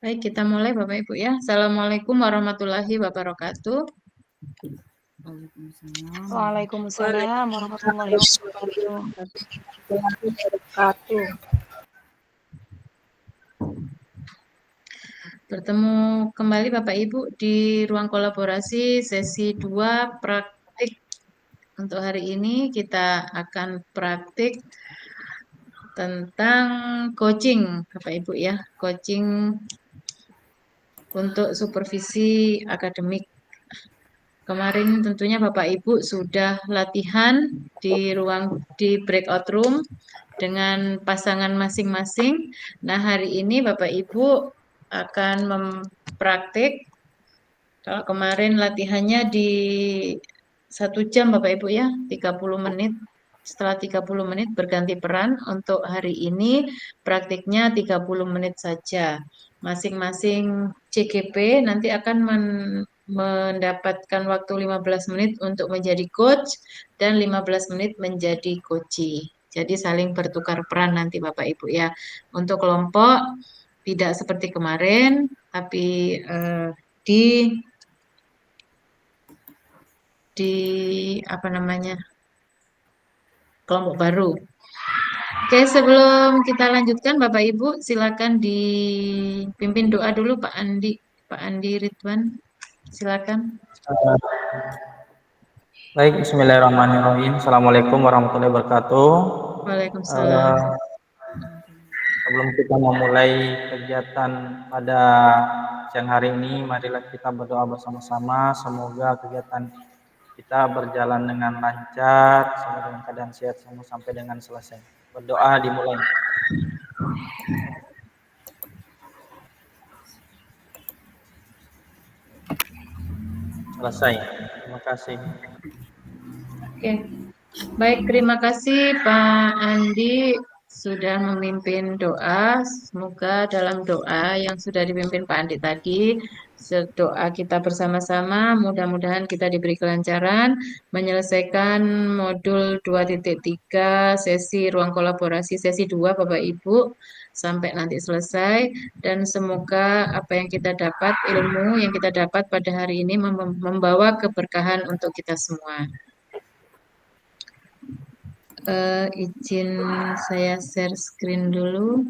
Baik, kita mulai Bapak Ibu ya. Assalamualaikum warahmatullahi wabarakatuh. Waalaikumsalam warahmatullahi wabarakatuh. Bertemu kembali Bapak Ibu di ruang kolaborasi sesi 2 praktik. Untuk hari ini kita akan praktik tentang coaching Bapak Ibu ya. Coaching untuk supervisi akademik. Kemarin tentunya Bapak Ibu sudah latihan di breakout room dengan pasangan masing-masing. Nah, hari ini Bapak Ibu akan mempraktik. Kalau kemarin latihannya di 1 jam Bapak Ibu ya, 30 menit. Setelah 30 menit berganti peran, untuk hari ini praktiknya 30 menit saja. Masing-masing CGP nanti akan mendapatkan waktu 15 menit untuk menjadi coach dan 15 menit menjadi coachee. Jadi saling bertukar peran nanti Bapak Ibu ya. Untuk kelompok tidak seperti kemarin, tapi di di apa namanya, kelompok baru. Oke, sebelum kita lanjutkan Bapak Ibu, silakan dipimpin doa dulu Pak Andi. Pak Andi Ridwan, silakan. Baik, bismillahirrahmanirrahim. Assalamualaikum warahmatullahi wabarakatuh. Waalaikumsalam. Sebelum kita memulai kegiatan pada siang hari ini, marilah kita berdoa bersama-sama. Semoga kegiatan kita berjalan dengan lancar, semoga dalam keadaan sehat semua sampai dengan selesai. Berdoa dimulai. Selesai. Terima kasih. Oke. Baik, terima kasih Pak Andi sudah memimpin doa. Semoga dalam doa yang sudah dipimpin Pak Andi tadi, doa kita bersama-sama, mudah-mudahan kita diberi kelancaran menyelesaikan modul 2.3 sesi ruang kolaborasi sesi 2 Bapak Ibu sampai nanti selesai, dan semoga apa yang kita dapat, ilmu yang kita dapat pada hari ini membawa keberkahan untuk kita semua. Izin saya share screen dulu.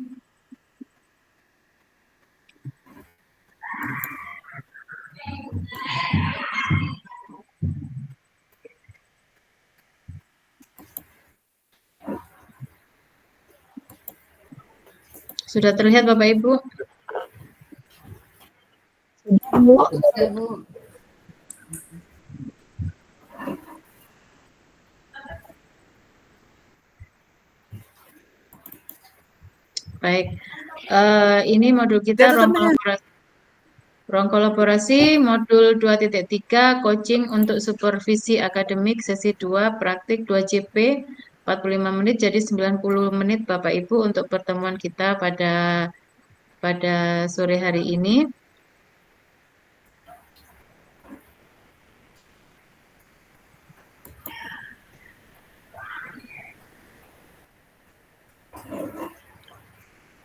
Sudah terlihat Bapak Ibu? Sudah, Bu. Baik. Ini modul kita ruang kolaborasi modul 2.3 coaching untuk supervisi akademik sesi 2 praktik 2 JP 45 menit jadi 90 menit Bapak Ibu untuk pertemuan kita pada sore hari ini.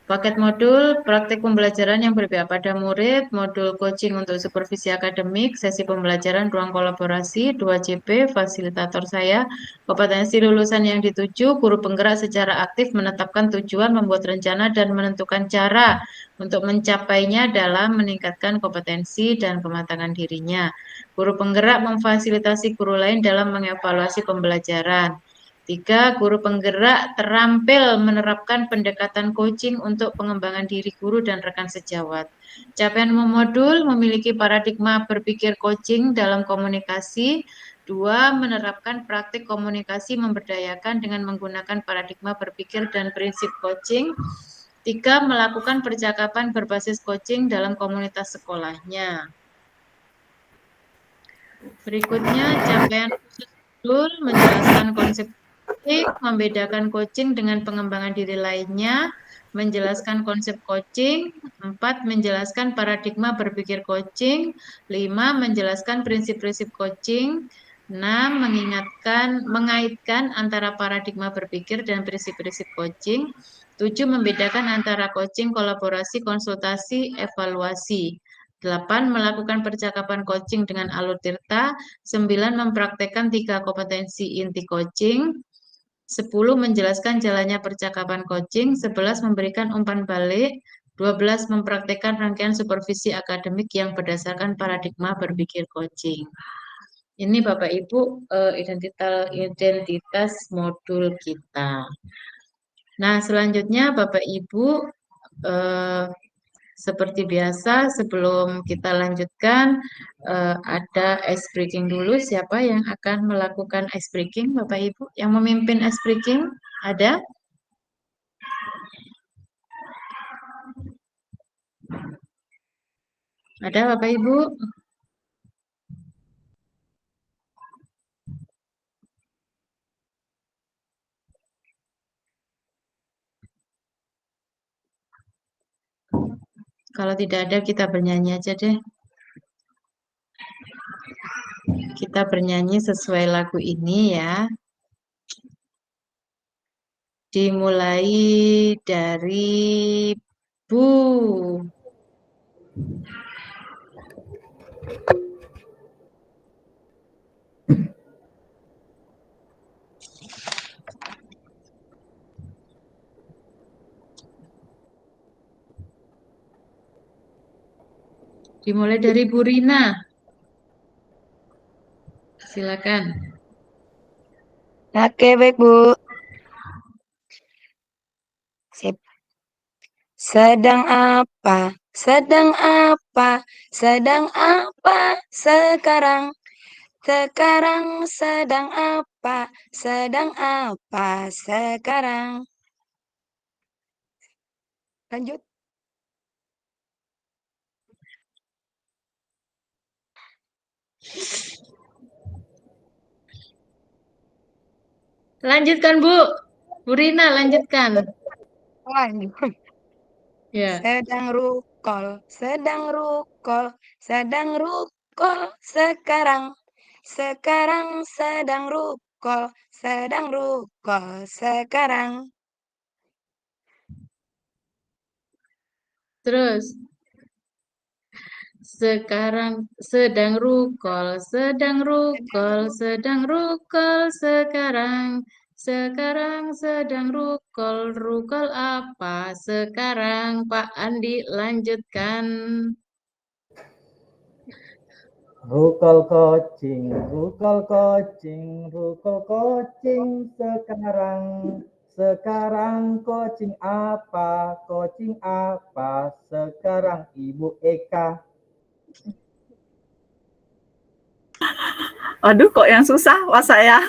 Paket modul praktik pembelajaran yang berpihak pada murid, modul coaching untuk supervisi akademik, sesi pembelajaran ruang kolaborasi, 2 JP, fasilitator saya, kompetensi lulusan yang dituju, guru penggerak secara aktif menetapkan tujuan, membuat rencana, dan menentukan cara untuk mencapainya dalam meningkatkan kompetensi dan kematangan dirinya. Guru penggerak memfasilitasi guru lain dalam mengevaluasi pembelajaran. 3. Guru penggerak terampil menerapkan pendekatan coaching untuk pengembangan diri guru dan rekan sejawat. Capaian modul memiliki paradigma berpikir coaching dalam komunikasi. 2. Menerapkan praktik komunikasi memberdayakan dengan menggunakan paradigma berpikir dan prinsip coaching. 3. Melakukan percakapan berbasis coaching dalam komunitas sekolahnya. Berikutnya, capaian khusus modul menjelaskan konsep membedakan coaching dengan pengembangan diri lainnya, menjelaskan konsep coaching, 4. Menjelaskan paradigma berpikir coaching, 5. Menjelaskan prinsip-prinsip coaching, 6. Mengaitkan antara paradigma berpikir dan prinsip-prinsip coaching, 7. Membedakan antara coaching, kolaborasi, konsultasi, evaluasi. 8. Melakukan percakapan coaching dengan alur tirta. 9. Mempraktekkan 3 kompetensi inti coaching. 10. Menjelaskan jalannya percakapan coaching. 11. Memberikan umpan balik. 12. Mempraktekkan rangkaian supervisi akademik yang berdasarkan paradigma berpikir coaching. Ini Bapak Ibu identitas modul kita. Nah, selanjutnya Bapak Ibu seperti biasa sebelum kita lanjutkan ada ice breaking dulu. Siapa yang akan melakukan ice breaking Bapak Ibu? Yang memimpin ice breaking ada? Ada Bapak Ibu? Kalau tidak ada, kita bernyanyi aja deh. Kita bernyanyi sesuai lagu ini ya. Dimulai dari Bu. Dimulai dari Bu Rina. Silakan. Oke, baik, Bu. Sip. Sedang apa? Sedang apa? Sedang apa sekarang? Sekarang sedang apa? Sedang apa sekarang? Lanjut. Lanjutkan Bu. Bu Rina, lanjutkan. Lanjut. Ya. Sedang rukol, sedang rukol, sedang rukol sekarang. Sekarang sedang rukol sekarang. Terus. Sekarang sedang rukol sekarang. Sekarang sedang rukol apa sekarang? Pak Andi lanjutkan. Rukol coaching sekarang. Sekarang coaching apa sekarang Ibu Eka? Aduh, kok yang susah wah saya.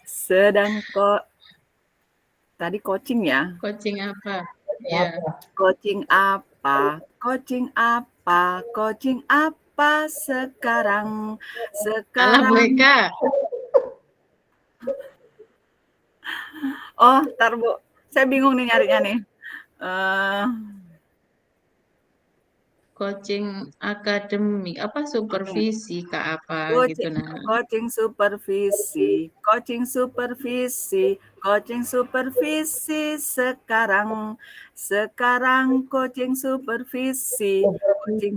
Sedang kok tadi coaching ya? Coaching apa? Ya. Coaching apa? Coaching apa? Coaching apa sekarang? Alah Bu Sekarang. Eka. Oh, ntar Bu. Saya bingung nih nyarinya nih. Coaching akademik apa supervisi ke apa gitu nah. Coaching supervisi sekarang coaching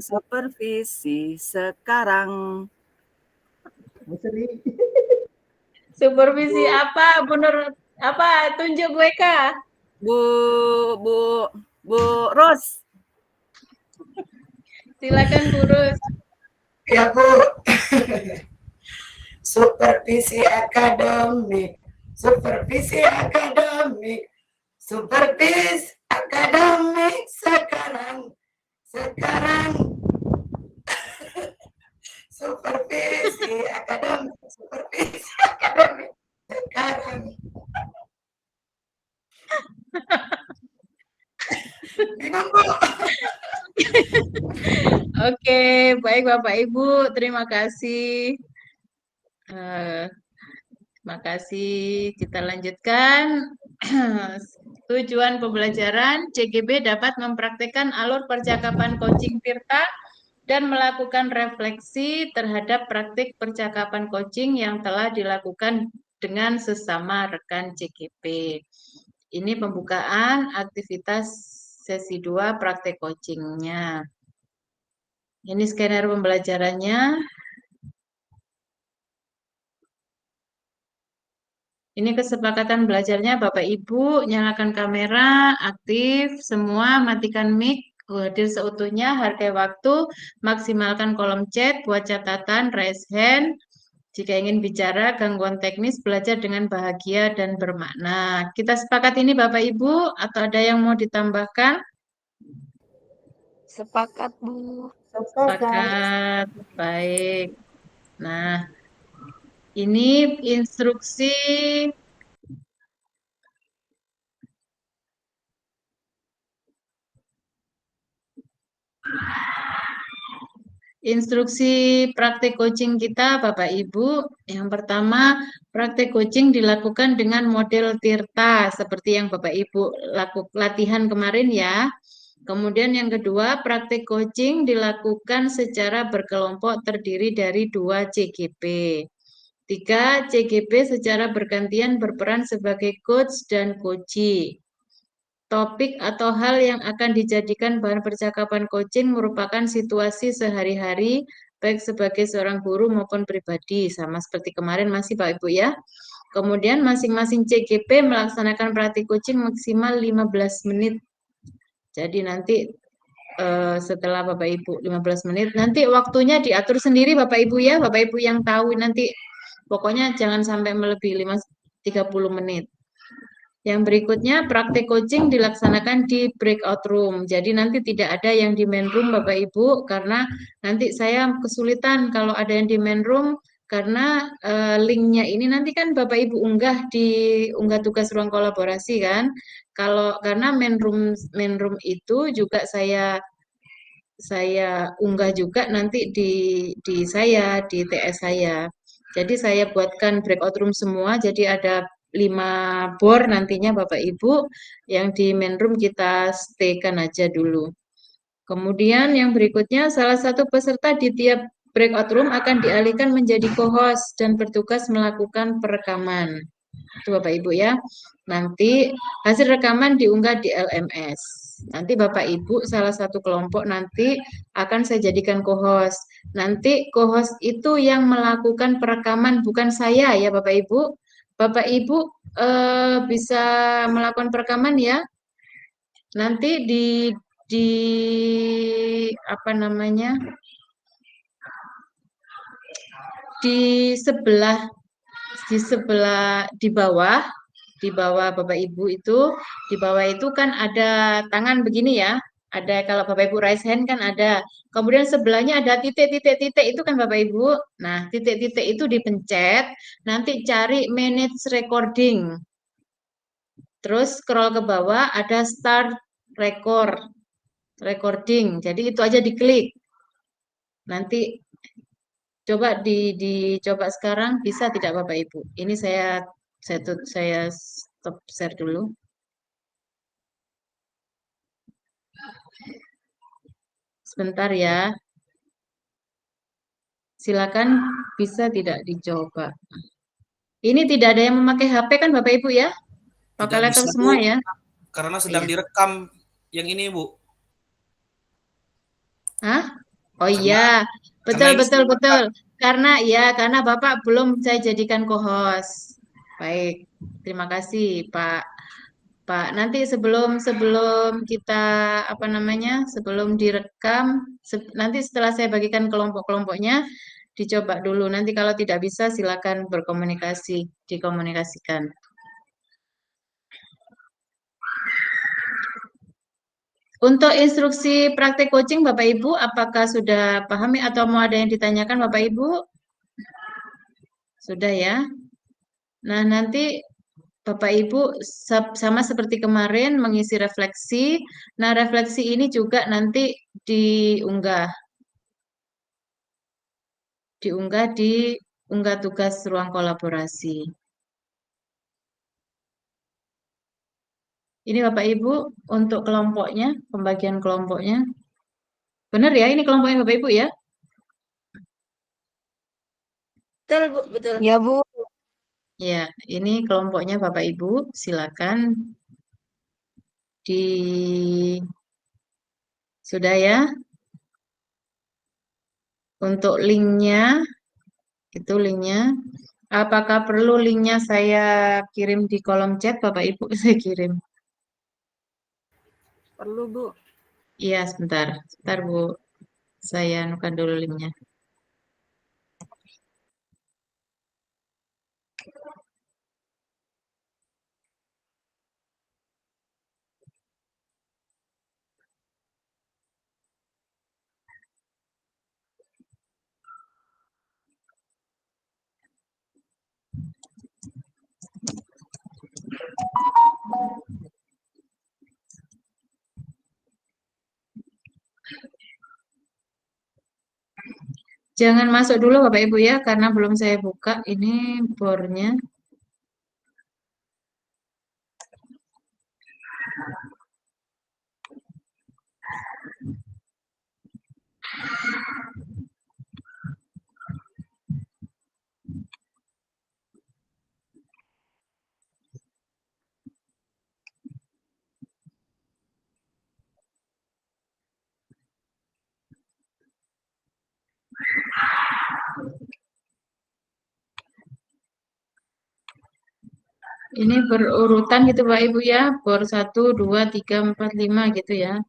supervisi sekarang. Supervisi apa menurut apa? Tunjuk Bu Eka. Bu Ros. Silakan Bu Ros. Ya Bu. Supervisi akademik sekarang supervisi akademik sekarang. Bingung Bu. Oke, baik Bapak Ibu, terima kasih. Terima kasih. Kita lanjutkan. Tujuan pembelajaran CGB dapat mempraktikkan alur percakapan coaching Tirta dan melakukan refleksi terhadap praktik percakapan coaching yang telah dilakukan dengan sesama rekan CGP. Ini pembukaan aktivitas sesi 2 praktek coachingnya. Ini skenario pembelajarannya. Ini kesepakatan belajarnya Bapak Ibu, nyalakan kamera, aktif, semua matikan mic, hadir seutuhnya, hargai waktu, maksimalkan kolom chat, buat catatan, raise hand. Jika ingin bicara, gangguan teknis, belajar dengan bahagia dan bermakna. Kita sepakat ini Bapak Ibu, atau ada yang mau ditambahkan? Sepakat, Bu. Sepakat, baik. Nah, ini instruksi praktek coaching kita Bapak Ibu. Yang pertama, praktek coaching dilakukan dengan model Tirta seperti yang Bapak Ibu latihan kemarin ya. Kemudian yang kedua, praktek coaching dilakukan secara berkelompok terdiri dari 2 CGP. 3, CGP secara bergantian berperan sebagai coach dan coachee. Topik atau hal yang akan dijadikan bahan percakapan coaching merupakan situasi sehari-hari, baik sebagai seorang guru maupun pribadi, sama seperti kemarin masih Pak Ibu ya. Kemudian masing-masing CGP melaksanakan praktik coaching maksimal 15 menit. Jadi nanti setelah Bapak Ibu 15 menit, nanti waktunya diatur sendiri Bapak Ibu ya, Bapak Ibu yang tahu nanti, pokoknya jangan sampai melebihi 30 menit. Yang berikutnya, praktek coaching dilaksanakan di breakout room. Jadi nanti tidak ada yang di main room Bapak Ibu, karena nanti saya kesulitan kalau ada yang di main room, karena linknya ini nanti kan Bapak Ibu unggah tugas ruang kolaborasi kan. Karena main room itu juga saya unggah juga nanti di TS saya. Jadi saya buatkan breakout room semua, jadi ada 5 bor nantinya Bapak Ibu, yang di main room kita stay-kan aja dulu. Kemudian yang berikutnya, salah satu peserta di tiap breakout room akan dialihkan menjadi co-host dan bertugas melakukan perekaman. Itu Bapak Ibu ya. Nanti hasil rekaman diunggah di LMS. Nanti Bapak Ibu salah satu kelompok nanti akan saya jadikan co-host. Nanti co-host itu yang melakukan perekaman, bukan saya ya Bapak Ibu. Bapak Ibu bisa melakukan perekaman ya. Nanti di apa namanya? Di sebelah di bawah Bapak Ibu itu, di bawah itu kan ada tangan begini ya. Ada, kalau Bapak Ibu raise hand kan ada. Kemudian sebelahnya ada titik-titik itu kan Bapak Ibu. Nah, titik-titik itu dipencet, nanti cari manage recording. Terus scroll ke bawah ada start recording. Jadi itu aja diklik. Nanti coba dicoba sekarang, bisa tidak Bapak Ibu? Ini saya stop share dulu. Sebentar ya. Silakan, bisa tidak dicoba. Ini tidak ada yang memakai HP kan Bapak Ibu ya? Pakai laptop bisa, semua Bu, ya? karena sedang Iya. direkam yang ini, Bu. Hah? Oh iya, betul. Karena Bapak belum saya jadikan co-host. Baik, terima kasih Pak. Nanti sebelum kita sebelum direkam, nanti setelah saya bagikan kelompok-kelompoknya, dicoba dulu. Nanti kalau tidak bisa silakan dikomunikasikan. Untuk instruksi praktek coaching Bapak Ibu, apakah sudah pahami atau mau ada yang ditanyakan Bapak Ibu? Sudah ya. Nah, nanti Bapak Ibu sama seperti kemarin mengisi refleksi. Nah, refleksi ini juga nanti diunggah di unggah tugas ruang kolaborasi. Ini Bapak Ibu untuk kelompoknya, pembagian kelompoknya. Benar ya, ini kelompoknya Bapak Ibu ya? Betul, Bu, betul. Ya, Bu. Ya, ini kelompoknya Bapak Ibu, silakan sudah ya. Untuk linknya, itu linknya. Apakah perlu linknya saya kirim di kolom chat, Bapak Ibu? Saya kirim. Perlu, Bu. Iya, sebentar. Sebentar, Bu. Saya anukan dulu linknya. Jangan masuk dulu Bapak Ibu ya, karena belum saya buka ini bornya. Ini berurutan gitu Pak Ibu ya, bor 1, 2, 3, 4, 5 gitu ya.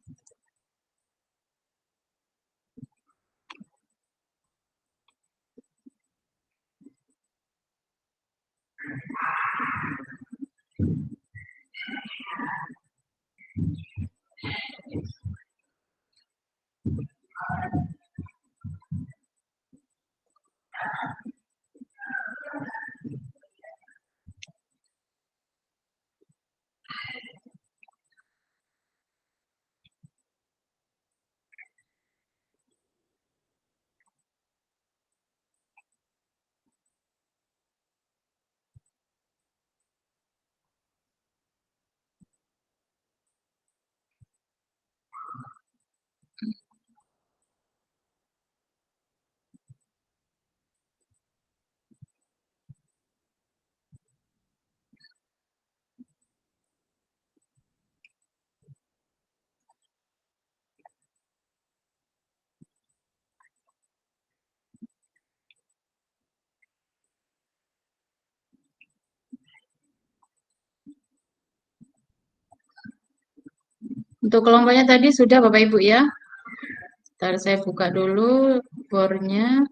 Untuk kelompoknya tadi sudah Bapak Ibu ya. Ntar saya buka dulu bornya.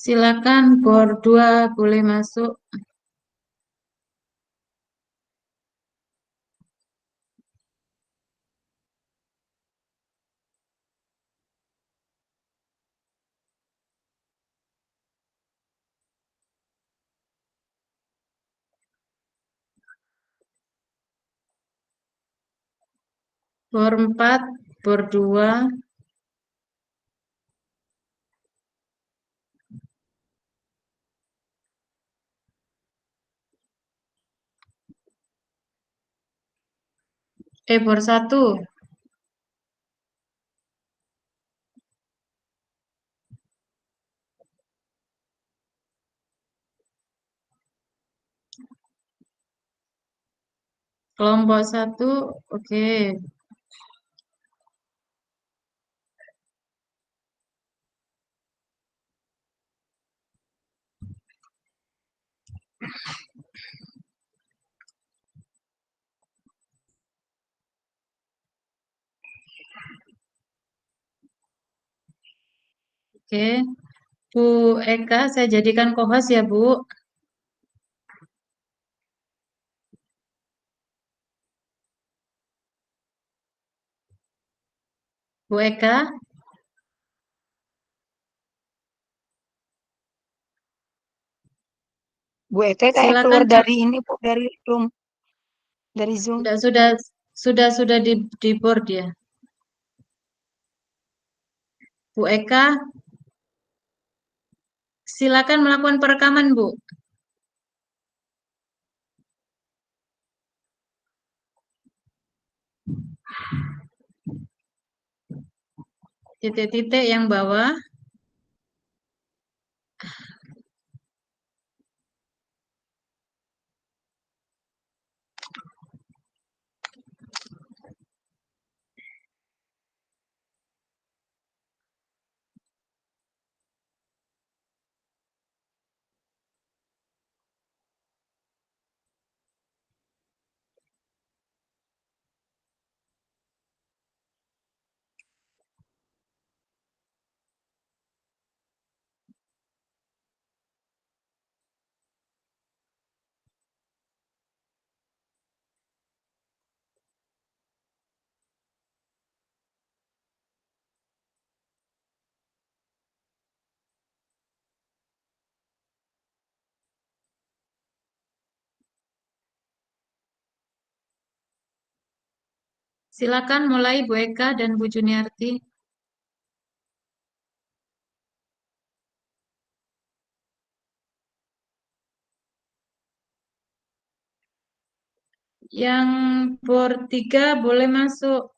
Silakan bor 2 boleh masuk. Bor 4, bor 2. Bor 1. Kelompok 1, oke. Oke. Bu Eka, saya jadikan co-host ya, Bu. Bu Eka, Bu Eka kayak silakan. keluar dari ini, Bu, dari room, dari Zoom. Sudah di board ya. Bu Eka, silakan melakukan perekaman, Bu. Titik-titik yang bawah. Silakan mulai Bu Eka dan Bu Juniarti. Yang bor 3 boleh masuk.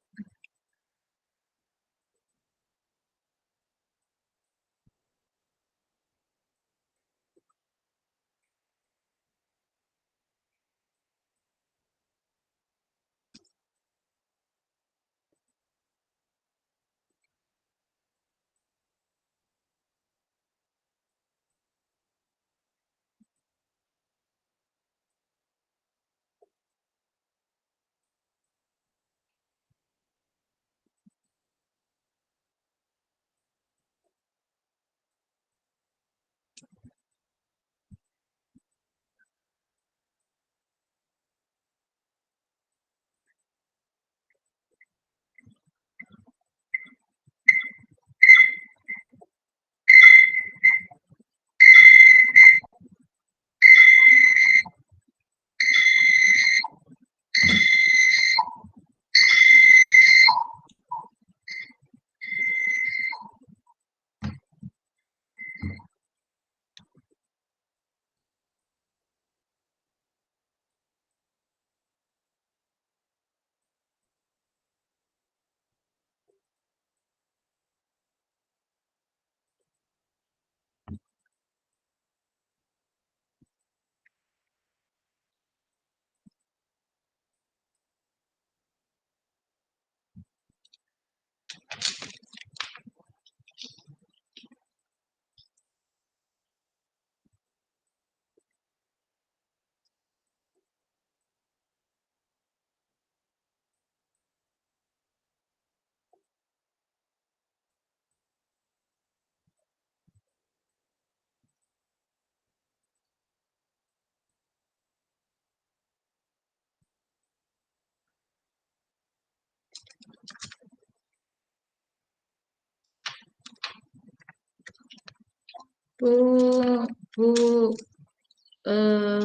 Bu, Bu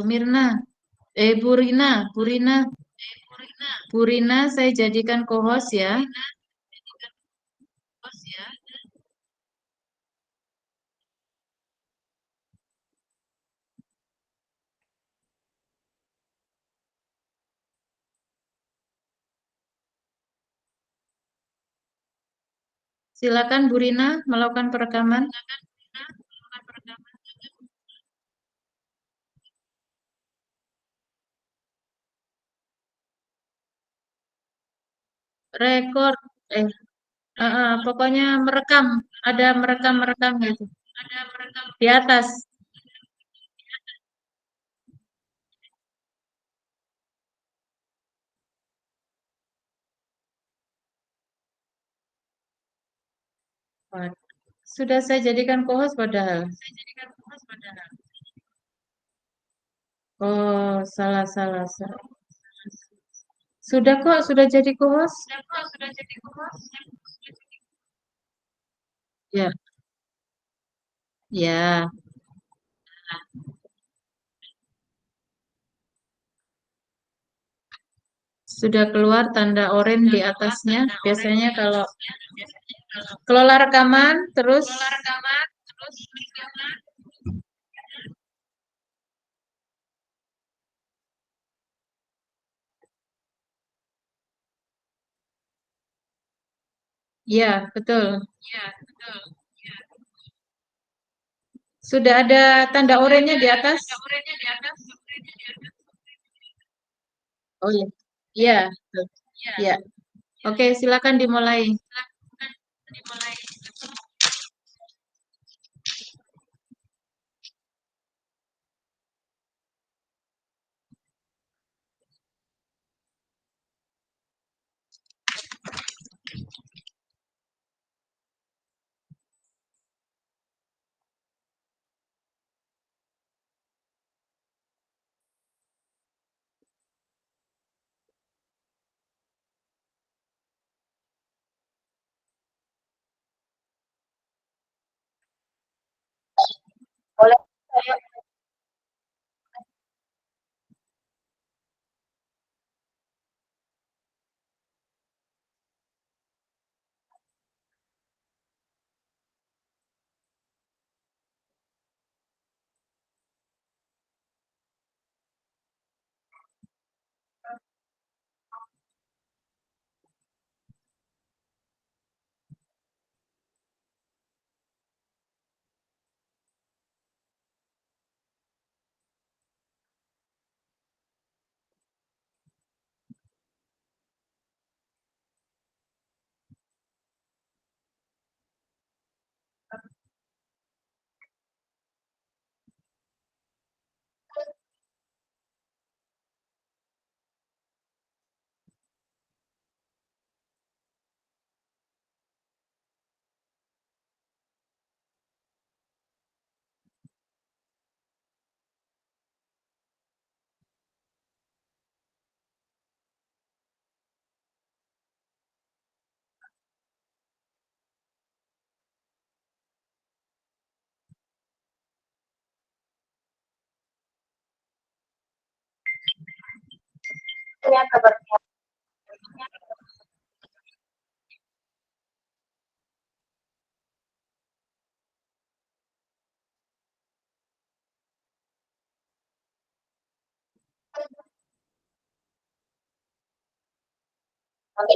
Mirna, Bu Rina, Bu Rina, saya jadikan co-host ya. Silakan Bu Rina melakukan perekaman. Rekor, pokoknya merekam, ada merekam gitu. Di atas. Sudah saya jadikan co-host padahal. Oh, salah. Sudah kok, sudah jadi co-host. Ya, ya. Sudah keluar tanda oranye di atasnya. Biasanya kalau kelola rekaman, terus ya, betul. Sudah ada tanda oranye di atas. Oh iya. Iya, betul. Ya. Oke, silakan dimulai. Boleh saya kabar. Oke.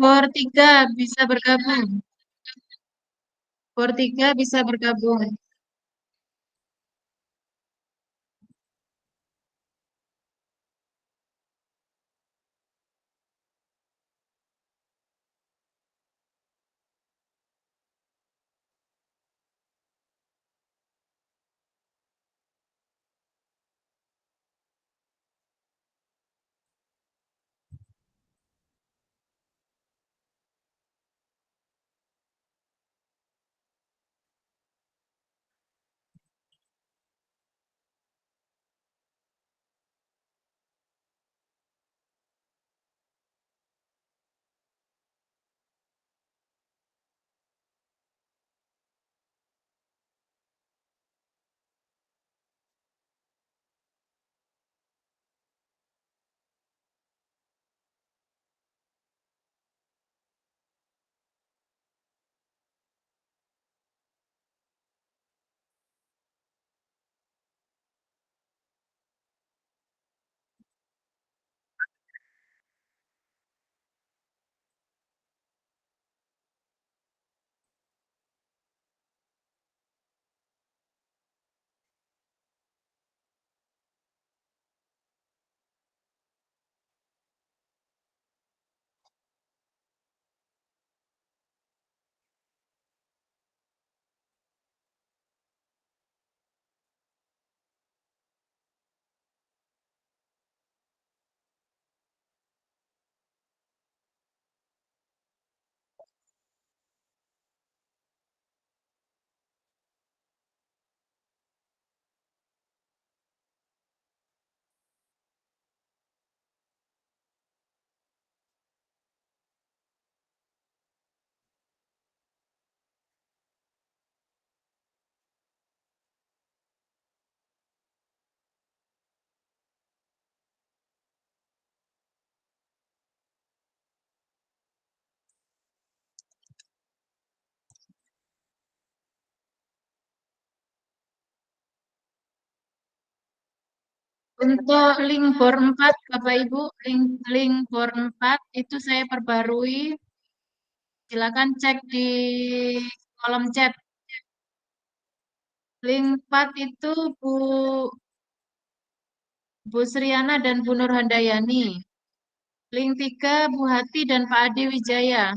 For 3 bisa bergabung. For 3 bisa bergabung. Untuk link bor 4, Bapak Ibu, link bor 4 itu saya perbarui. Silakan cek di kolom chat. Link 4 itu Bu Sriana dan Bu Nur Handayani. Link 3 Bu Hati dan Pak Adi Wijaya.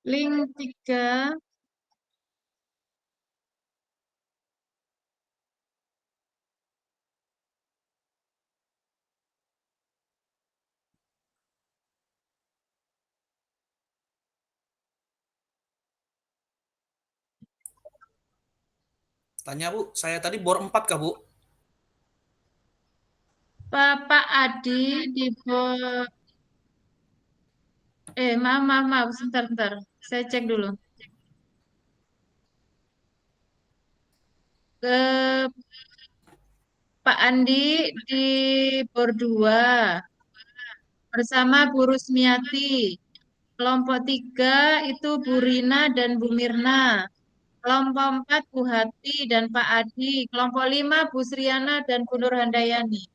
Link 3 Tanya Bu, saya tadi bor 4 kah Bu? Pak Adi di bor maaf, sebentar. Saya cek dulu. Ke Pak Andi di bor 2 bersama Bu Rusmiati. Kelompok 3 itu Bu Rina dan Bu Mirna. Kelompok 4 Bu Hati dan Pak Adi. Kelompok 5 Bu Sriana dan Bu Nur Handayani.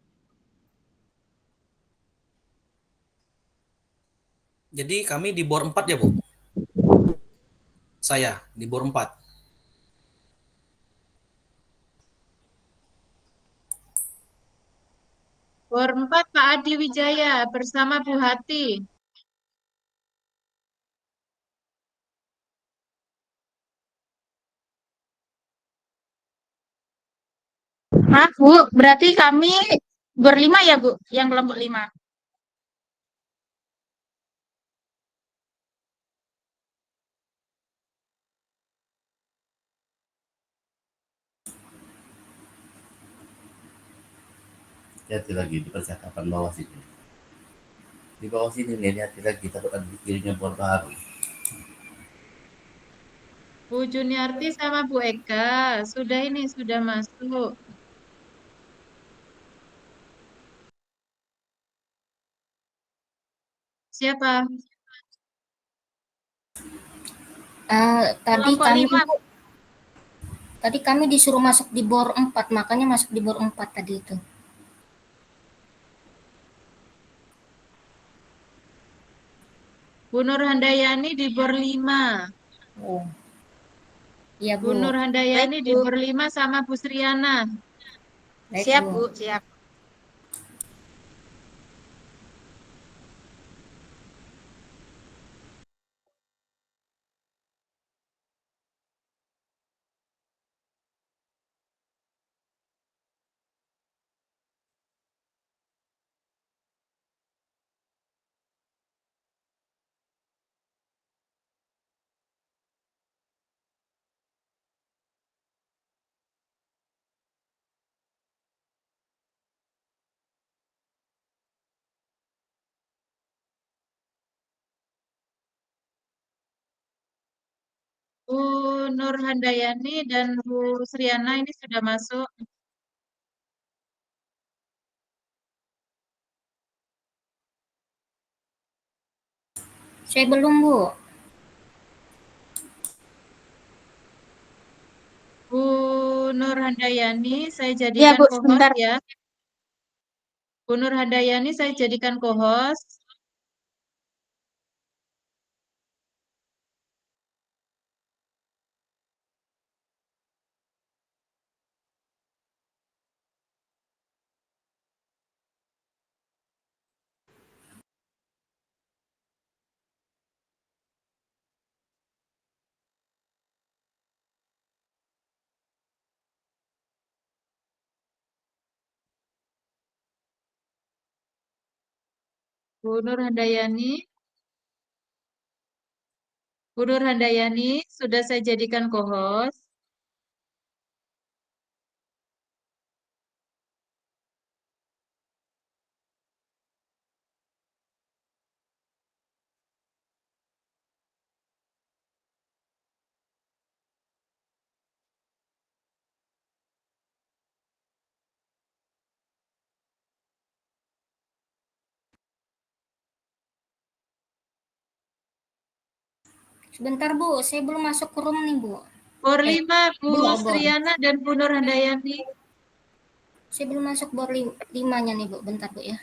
Jadi kami di bor 4 ya, Bu? Saya di bor 4. Bor 4 Pak Adi Wijaya bersama Bu Hati. Maaf Bu, berarti kami berlima ya Bu, yang kelompok 5. Hati lagi di percakapan bawah situ. Di bawah sini nih, hati lagi takut ada di kirinya bor baru. Bu Juniarti sama Bu Eka, sudah ini, sudah masuk. Siapa? Tadi Kelompok kami 5. tadi kami disuruh masuk di bor 4, makanya masuk di bor 4 tadi itu. Bu Nur Handayani di bor 5. Oh. Iya, Bu Bu. Nur Handayani di bor 5 sama Bu Sriana. Baik, Siap, Bu. Bu, siap. Bu Nur Handayani dan Bu Sriana ini sudah masuk. Saya belum, Bu. Bu Nur Handayani, saya Ya, jadikan Bu, co-host sebentar. ya. Bu Nur Handayani, saya jadikan co-host. Bu Nur Handayani. Bu Nur Handayani, sudah saya jadikan co-host. Sebentar, Bu. Saya belum masuk ke room nih, Bu. Bor 5, Bu bor. Sriana dan Bu Nur Handayani. Saya belum masuk bor 5-nya nih, Bu. Bentar, Bu ya.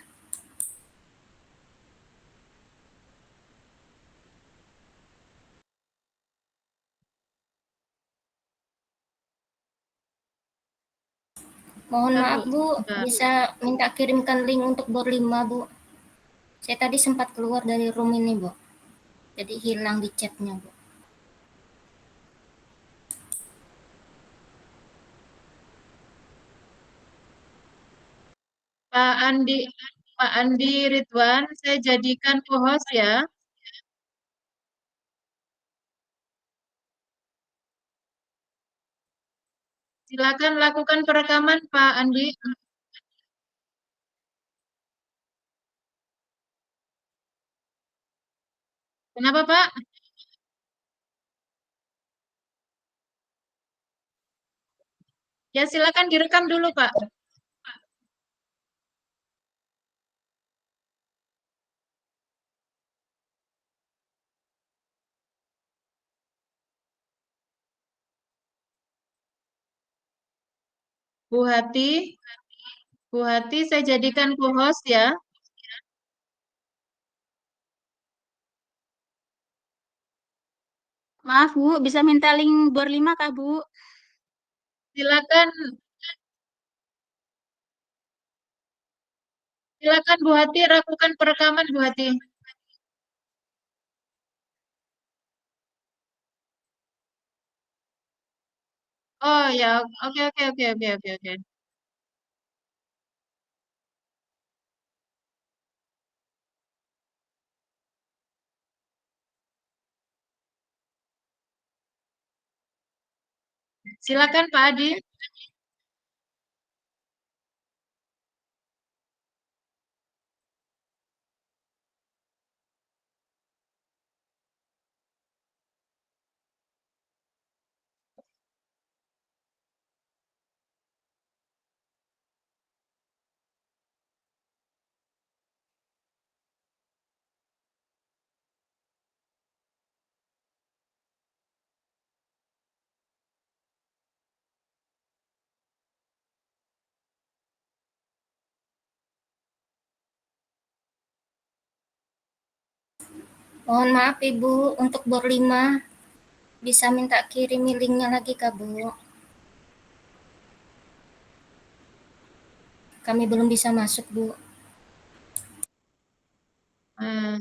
Mohon Bentar, maaf, Bu. Bentar. Bisa minta kirimkan link untuk bor 5, Bu. Saya tadi sempat keluar dari room ini, Bu. Jadi hilang di chatnya, Bu. Pak Andi Ridwan, saya jadikan co-host ya. Silakan lakukan perekaman, Pak Andi. Kenapa, Pak? Ya, silakan direkam dulu, Pak. Bu Hati, Bu Hati, saya jadikan co-host ya. Maaf Bu, bisa minta link bor 5 kah Bu? Silakan, silakan Bu Hati, lakukan perekaman Bu Hati. Oh ya, oke oke oke oke oke oke. Silakan Pak Adi. Mohon maaf Ibu, untuk bor 5 bisa minta kirim linknya lagi Kak Bu. Kami belum bisa masuk Bu. Eh,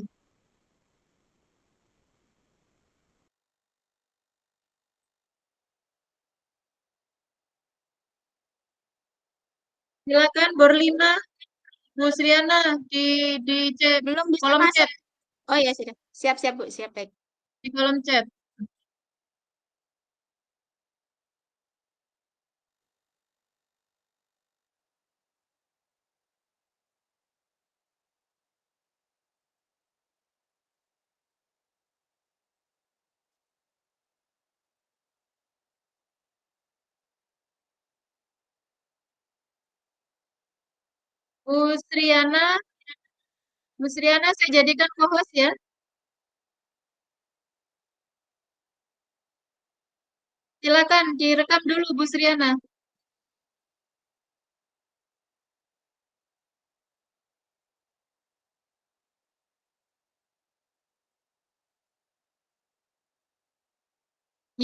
silakan bor 5, Bu Sriana di Belum bisa kolom masuk. chat, Oh ya sudah. Siap-siap Bu, siap baik. di kolom chat. Bu Sriana, Bu Sriana saya jadikan co-host ya. Silakan direkam dulu Bu Sriana.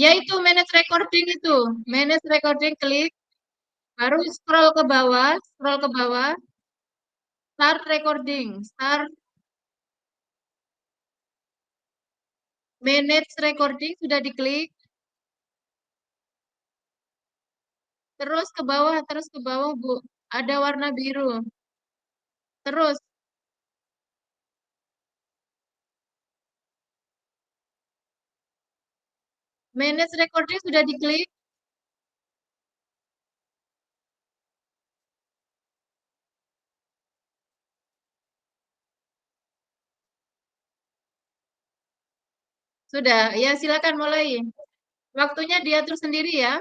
Yaitu manage recording itu. Manage recording klik, baru scroll ke bawah, start recording, start manage recording sudah diklik, terus ke bawah Bu. Ada warna biru. Terus manage recording sudah diklik, sudah. Ya silakan mulai. Waktunya diatur sendiri ya.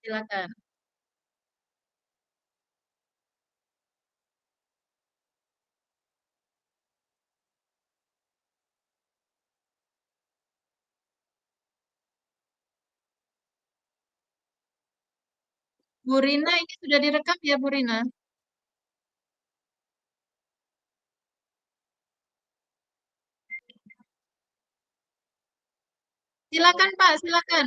Silakan. Bu Rina ini sudah direkam ya Bu Rina? Silakan Pak, silakan.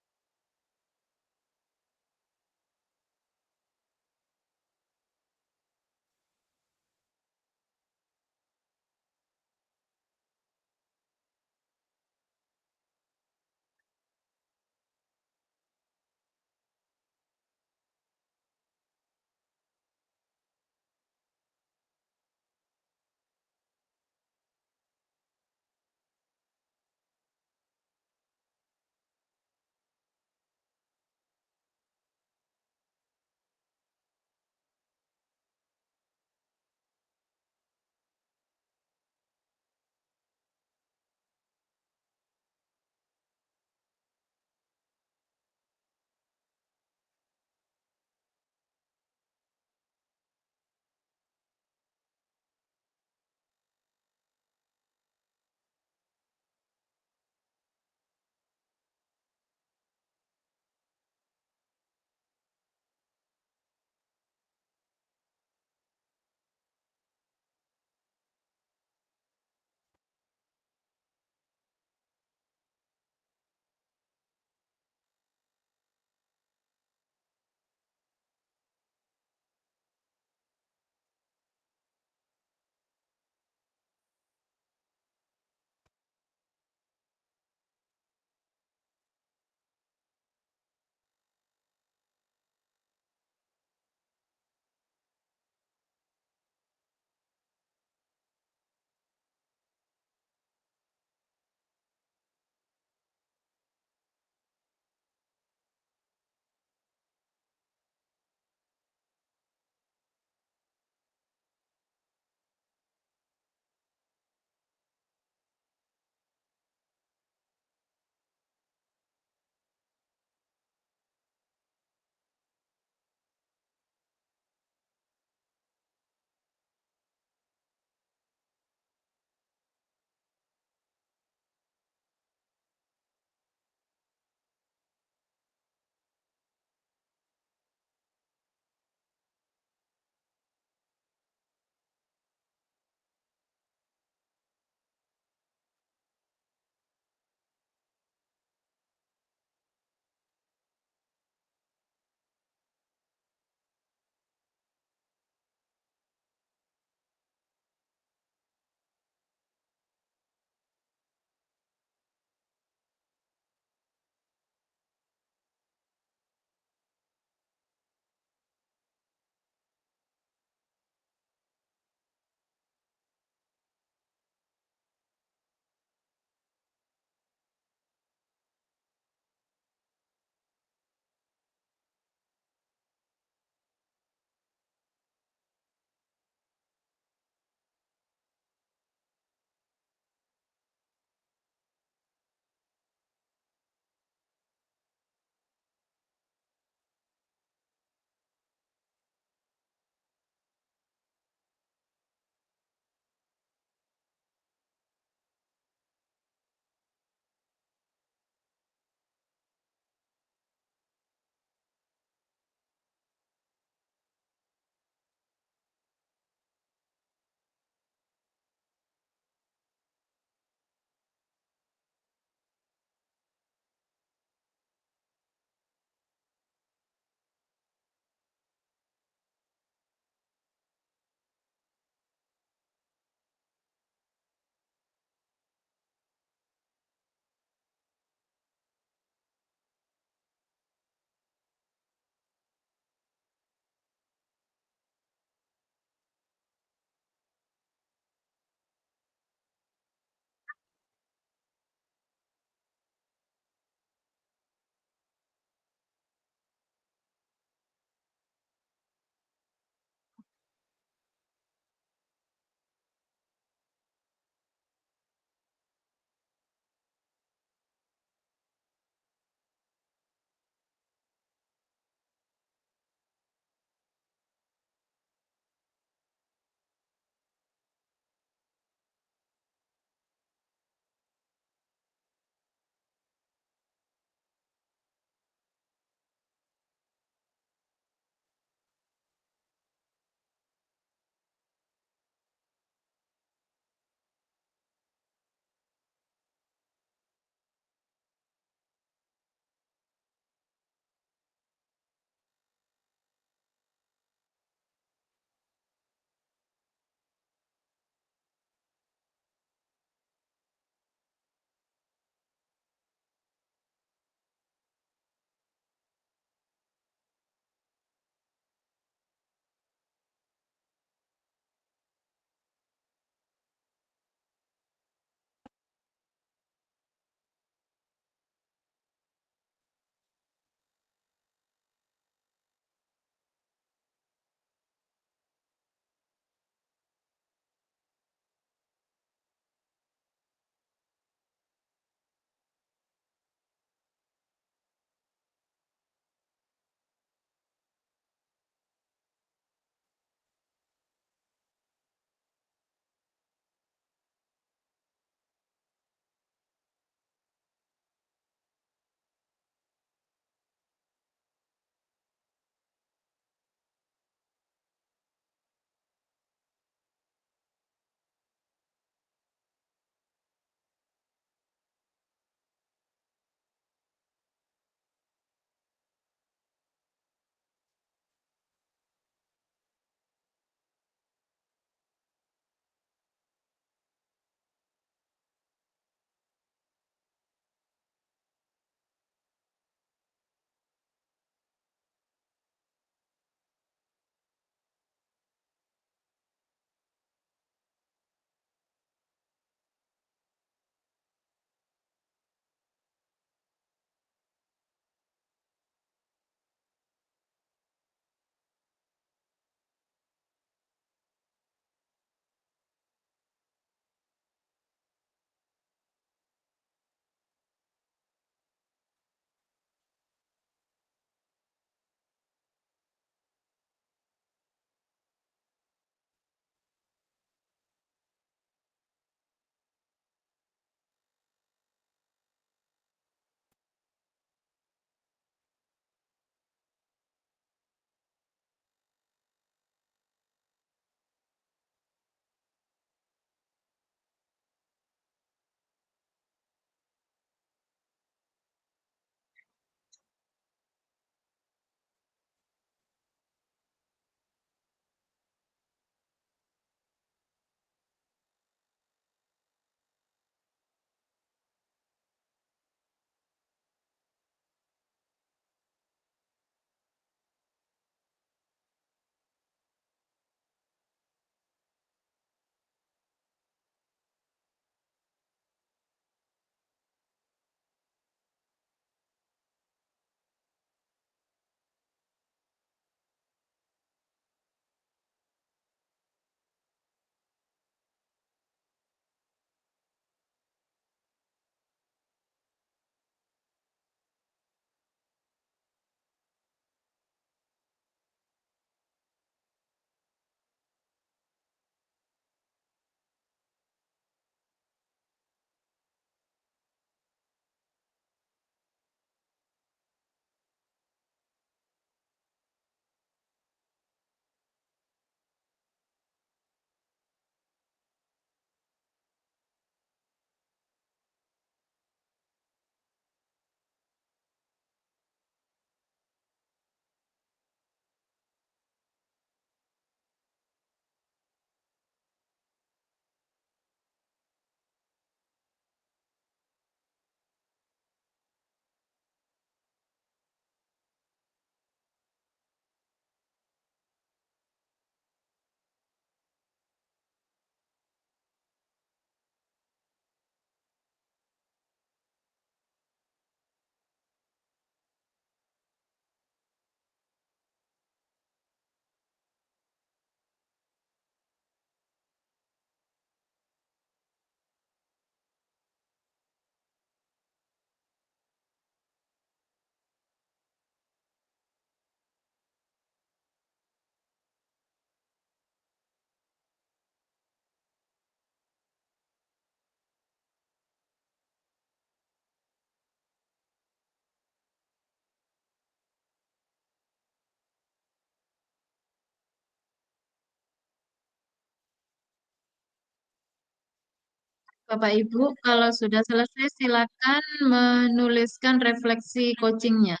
Bapak Ibu, kalau sudah selesai silakan menuliskan refleksi coachingnya.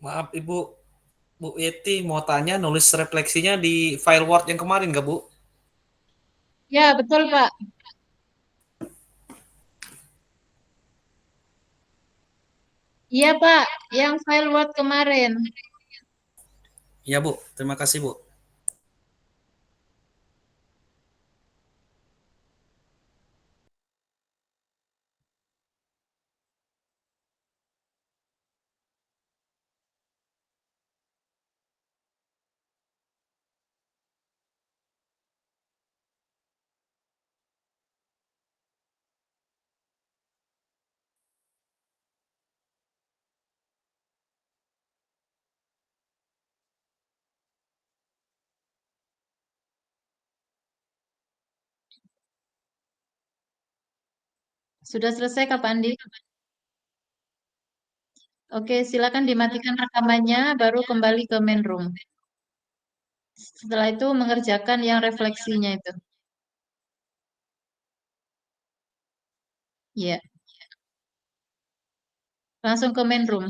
Maaf Ibu, Bu Yeti mau tanya nulis refleksinya di file Word yang kemarin nggak Bu? Ya, betul Pak. Iya Pak, yang file Word kemarin. Iya Bu, terima kasih Bu. Sudah selesai Kak Pandi? Oke, silakan dimatikan rekamannya, baru kembali ke main room. Setelah itu mengerjakan yang refleksinya itu. Iya, langsung ke main room.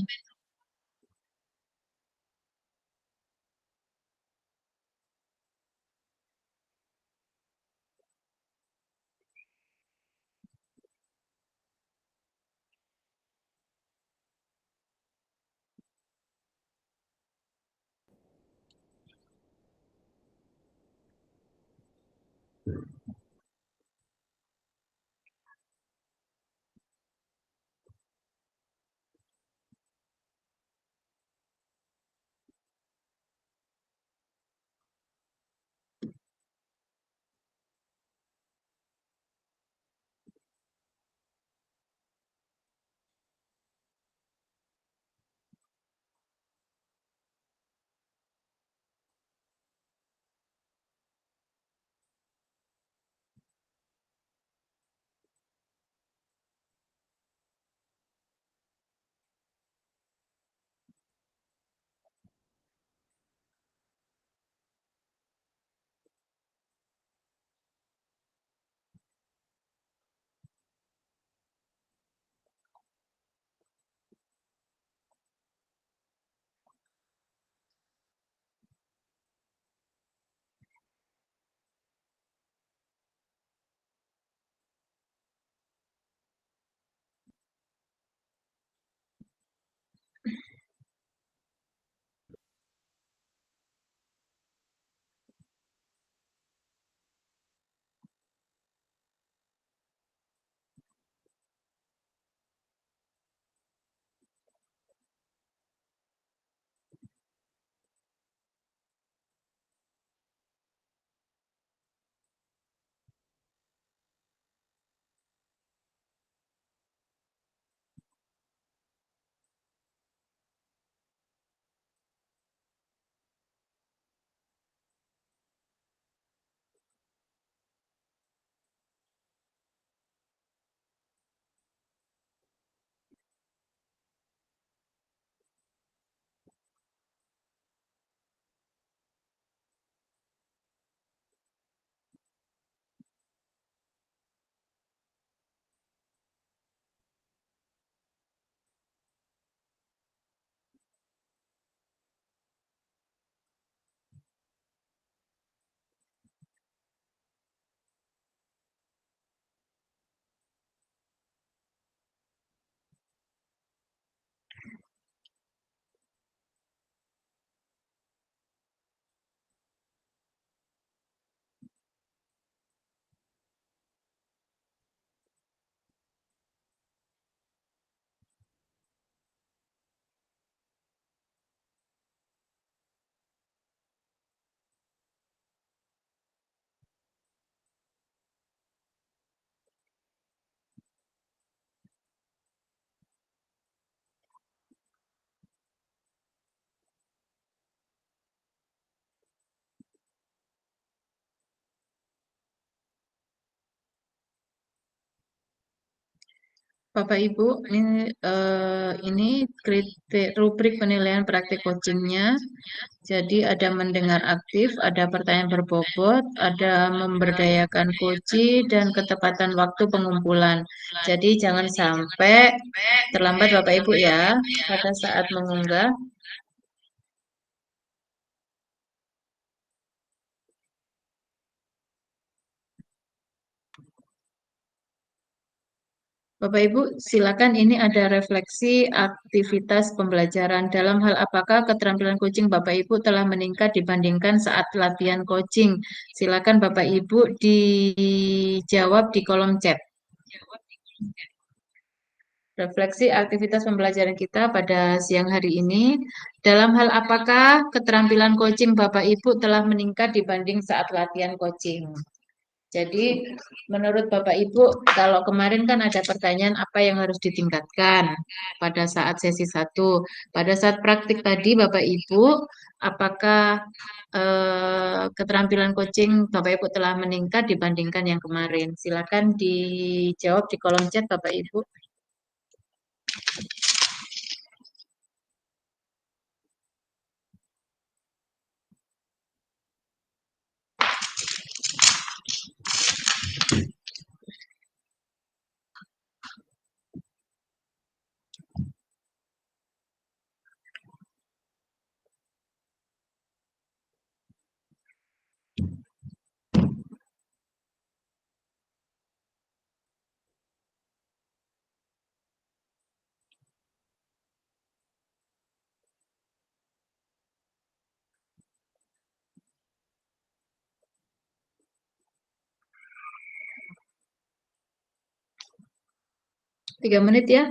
Bapak Ibu, ini rubrik penilaian praktik coachingnya. Jadi ada mendengar aktif, ada pertanyaan berbobot, ada memberdayakan coach, dan ketepatan waktu pengumpulan. Jadi jangan sampai terlambat Bapak Ibu ya pada saat mengunggah. Bapak Ibu, silakan ini ada refleksi aktivitas pembelajaran. Dalam hal apakah keterampilan coaching Bapak Ibu telah meningkat dibandingkan saat latihan coaching? Silakan Bapak Ibu dijawab di kolom chat. Refleksi aktivitas pembelajaran kita pada siang hari ini. Dalam hal apakah keterampilan coaching Bapak Ibu telah meningkat dibanding saat latihan coaching? Jadi, menurut Bapak Ibu, kalau kemarin kan ada pertanyaan apa yang harus ditingkatkan pada saat sesi 1. Pada saat praktik tadi, Bapak Ibu, apakah keterampilan coaching Bapak Ibu telah meningkat dibandingkan yang kemarin? Silakan dijawab di kolom chat, Bapak Ibu. Tiga menit ya.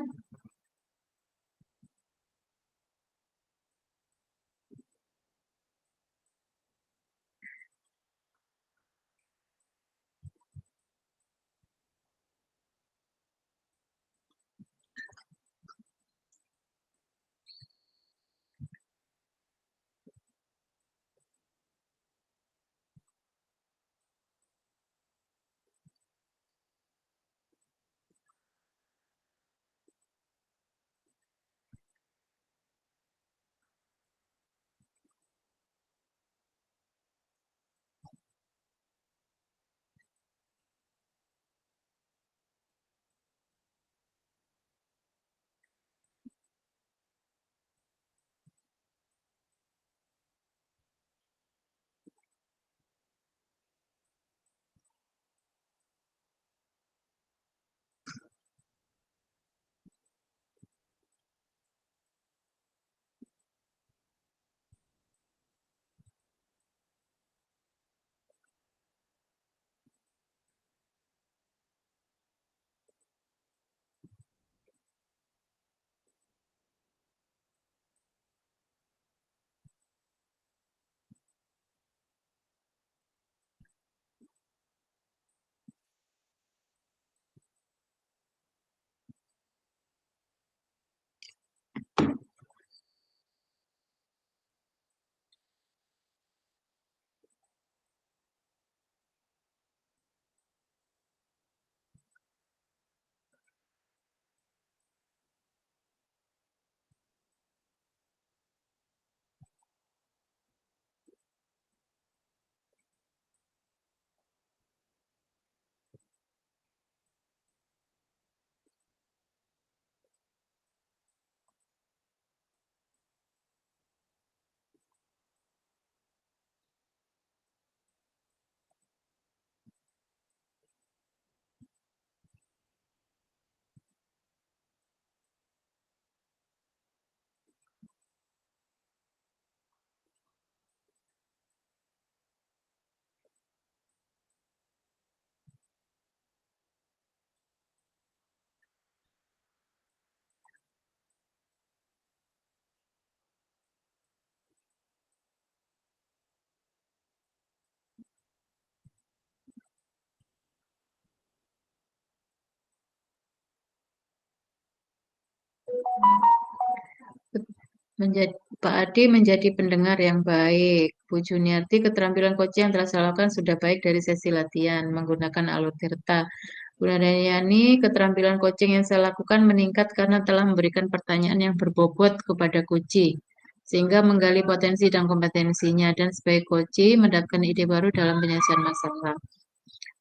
Pak Adi menjadi pendengar yang baik. Bu Juniarti, keterampilan coaching yang telah saya lakukan sudah baik dari sesi latihan menggunakan alur tirta. Bu Nadayani, keterampilan coaching yang saya lakukan meningkat karena telah memberikan pertanyaan yang berbobot kepada coaching, sehingga menggali potensi dan kompetensinya, dan sebagai coaching mendapatkan ide baru dalam penyelesaian masalah.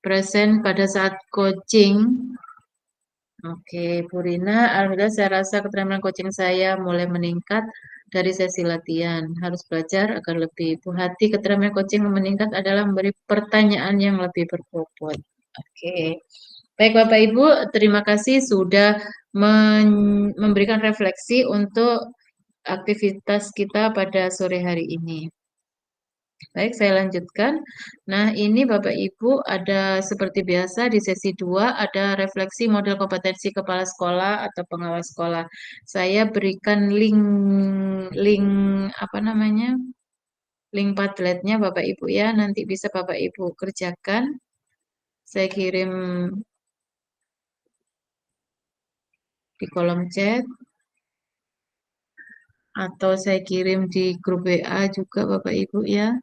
Present pada saat coaching. Oke, Bu Rina, alhamdulillah saya rasa keterampilan coaching saya mulai meningkat dari sesi latihan. Harus belajar agar lebih. Bu Hati, keterampilan coaching yang meningkat adalah memberi pertanyaan yang lebih berbobot. Oke. Baik Bapak Ibu, terima kasih sudah memberikan refleksi untuk aktivitas kita pada sore hari ini. Baik, saya lanjutkan. Nah, ini Bapak Ibu ada seperti biasa di sesi 2 ada refleksi model kompetensi kepala sekolah atau pengawas sekolah. Saya berikan link apa namanya? Link Padletnya Bapak Ibu ya, nanti bisa Bapak Ibu kerjakan. Saya kirim di kolom chat atau saya kirim di grup WA juga Bapak Ibu ya.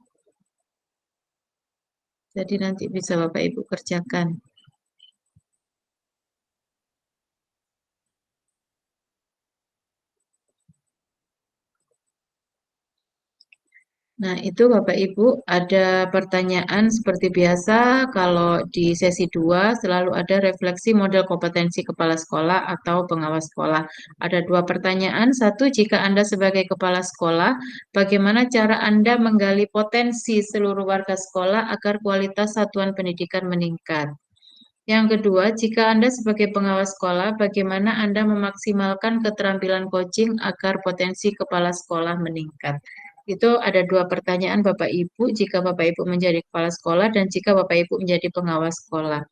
Jadi nanti bisa Bapak Ibu kerjakan. Nah, itu Bapak Ibu ada pertanyaan seperti biasa kalau di sesi 2 selalu ada refleksi model kompetensi kepala sekolah atau pengawas sekolah. Ada 2 pertanyaan. Satu, jika Anda sebagai kepala sekolah, bagaimana cara Anda menggali potensi seluruh warga sekolah agar kualitas satuan pendidikan meningkat? Yang kedua, jika Anda sebagai pengawas sekolah, bagaimana Anda memaksimalkan keterampilan coaching agar potensi kepala sekolah meningkat? Itu ada 2 pertanyaan Bapak Ibu, jika Bapak Ibu menjadi kepala sekolah dan jika Bapak Ibu menjadi pengawas sekolah.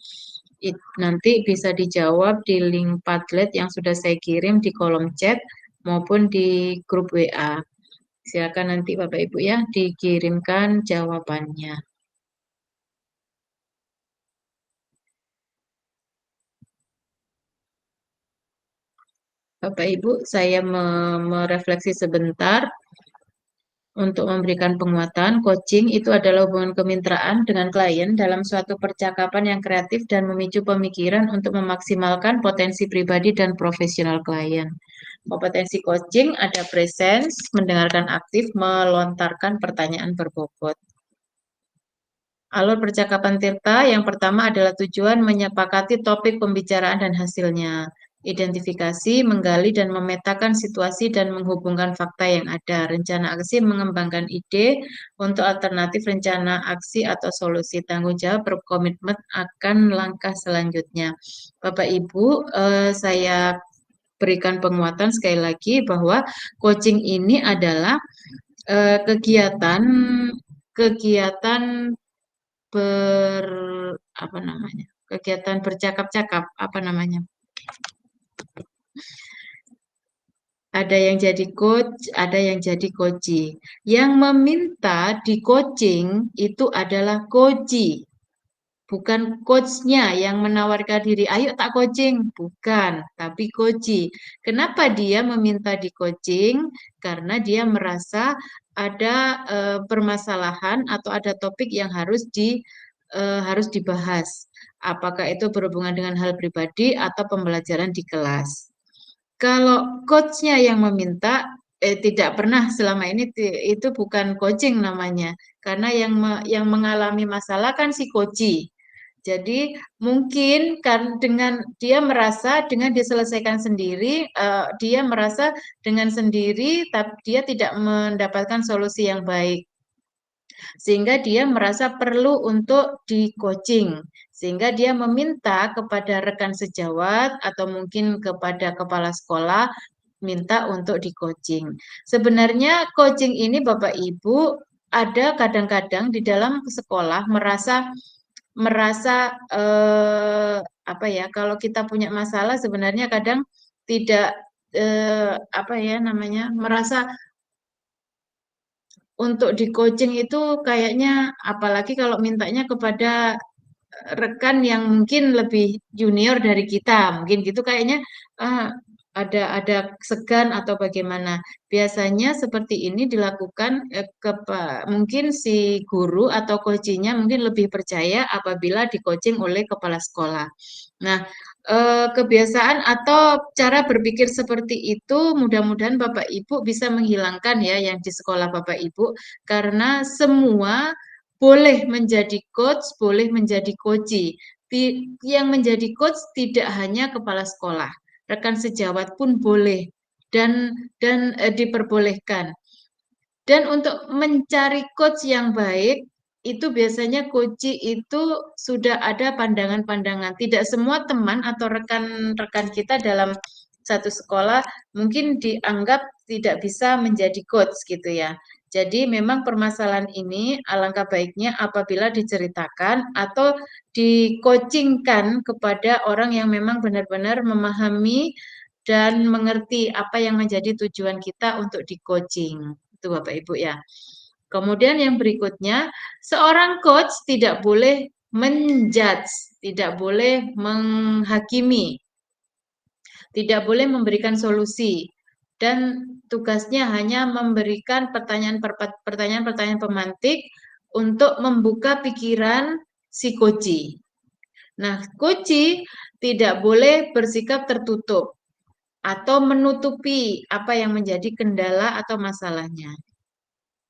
Nanti bisa dijawab di link Padlet yang sudah saya kirim di kolom chat maupun di grup WA. Silakan nanti Bapak Ibu ya dikirimkan jawabannya. Bapak Ibu, saya merefleksi sebentar untuk memberikan penguatan. Coaching itu adalah hubungan kemitraan dengan klien dalam suatu percakapan yang kreatif dan memicu pemikiran untuk memaksimalkan potensi pribadi dan profesional klien. Kompetensi coaching ada presence, mendengarkan aktif, melontarkan pertanyaan berbobot. Alur percakapan Tirta yang pertama adalah tujuan menyepakati topik pembicaraan dan hasilnya. Identifikasi, menggali dan memetakan situasi dan menghubungkan fakta yang ada. Rencana aksi mengembangkan ide untuk alternatif rencana aksi atau solusi. Tanggung jawab berkomitmen akan langkah selanjutnya. Bapak Ibu, saya berikan penguatan sekali lagi bahwa coaching ini adalah kegiatan kegiatan bercakap-cakap, ada yang jadi coach, ada yang jadi coachee. Yang meminta di coaching itu adalah coachee, bukan coachnya yang menawarkan diri, ayo tak coaching, bukan, tapi coachee. Kenapa dia meminta di coaching? Karena dia merasa ada permasalahan atau ada topik yang harus dibahas. Apakah itu berhubungan dengan hal pribadi atau pembelajaran di kelas. Kalau coachnya yang meminta, tidak pernah selama ini itu bukan coaching namanya, karena yang mengalami masalah kan si coachee. Jadi mungkin kan dengan dia merasa dengan diselesaikan sendiri, dia merasa dengan sendiri, tapi dia tidak mendapatkan solusi yang baik. Sehingga dia merasa perlu untuk di coaching. Sehingga dia meminta kepada rekan sejawat atau mungkin kepada kepala sekolah minta untuk di coaching. Sebenarnya coaching ini Bapak Ibu ada kadang-kadang di dalam sekolah merasa kalau kita punya masalah sebenarnya kadang tidak merasa untuk di coaching itu kayaknya apalagi kalau mintanya kepada rekan yang mungkin lebih junior dari kita, mungkin gitu kayaknya ada segan atau bagaimana. Biasanya seperti ini dilakukan mungkin si guru atau coachingnya mungkin lebih percaya apabila di coaching oleh kepala sekolah. Nah, kebiasaan atau cara berpikir seperti itu mudah-mudahan Bapak Ibu bisa menghilangkan ya yang di sekolah Bapak Ibu, karena semua boleh menjadi coach, boleh menjadi coachi. Yang menjadi coach tidak hanya kepala sekolah, rekan sejawat pun boleh dan diperbolehkan. Dan untuk mencari coach yang baik, itu biasanya coach itu sudah ada pandangan-pandangan. Tidak semua teman atau rekan-rekan kita dalam satu sekolah mungkin dianggap tidak bisa menjadi coach gitu ya. Jadi memang permasalahan ini alangkah baiknya apabila diceritakan atau di-coachingkan kepada orang yang memang benar-benar memahami dan mengerti apa yang menjadi tujuan kita untuk di-coaching. Itu Bapak Ibu ya. Kemudian yang berikutnya, seorang coach tidak boleh menjudge, tidak boleh menghakimi, tidak boleh memberikan solusi. Dan tugasnya hanya memberikan pertanyaan-pertanyaan pemantik untuk membuka pikiran si coach. Nah, coach tidak boleh bersikap tertutup atau menutupi apa yang menjadi kendala atau masalahnya.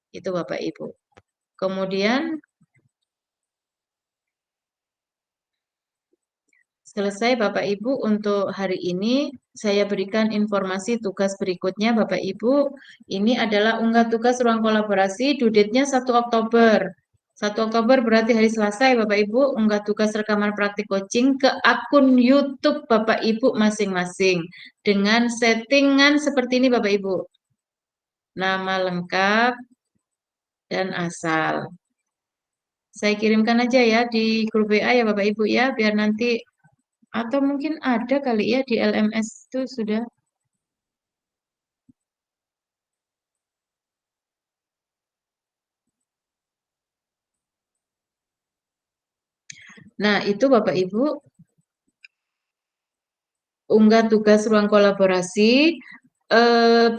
Itu Bapak Ibu. Kemudian selesai Bapak Ibu untuk hari ini. Saya berikan informasi tugas berikutnya Bapak Ibu. Ini adalah unggah tugas ruang kolaborasi, due date-nya 1 Oktober. 1 Oktober berarti hari Selasa ya Bapak Ibu. Unggah tugas rekaman praktik coaching ke akun YouTube Bapak Ibu masing-masing. Dengan settingan seperti ini Bapak Ibu. Nama lengkap dan asal. Saya kirimkan aja ya di grup WA ya Bapak Ibu ya, biar nanti atau mungkin ada kali ya di LMS itu sudah. Nah, itu Bapak Ibu unggah tugas ruang kolaborasi.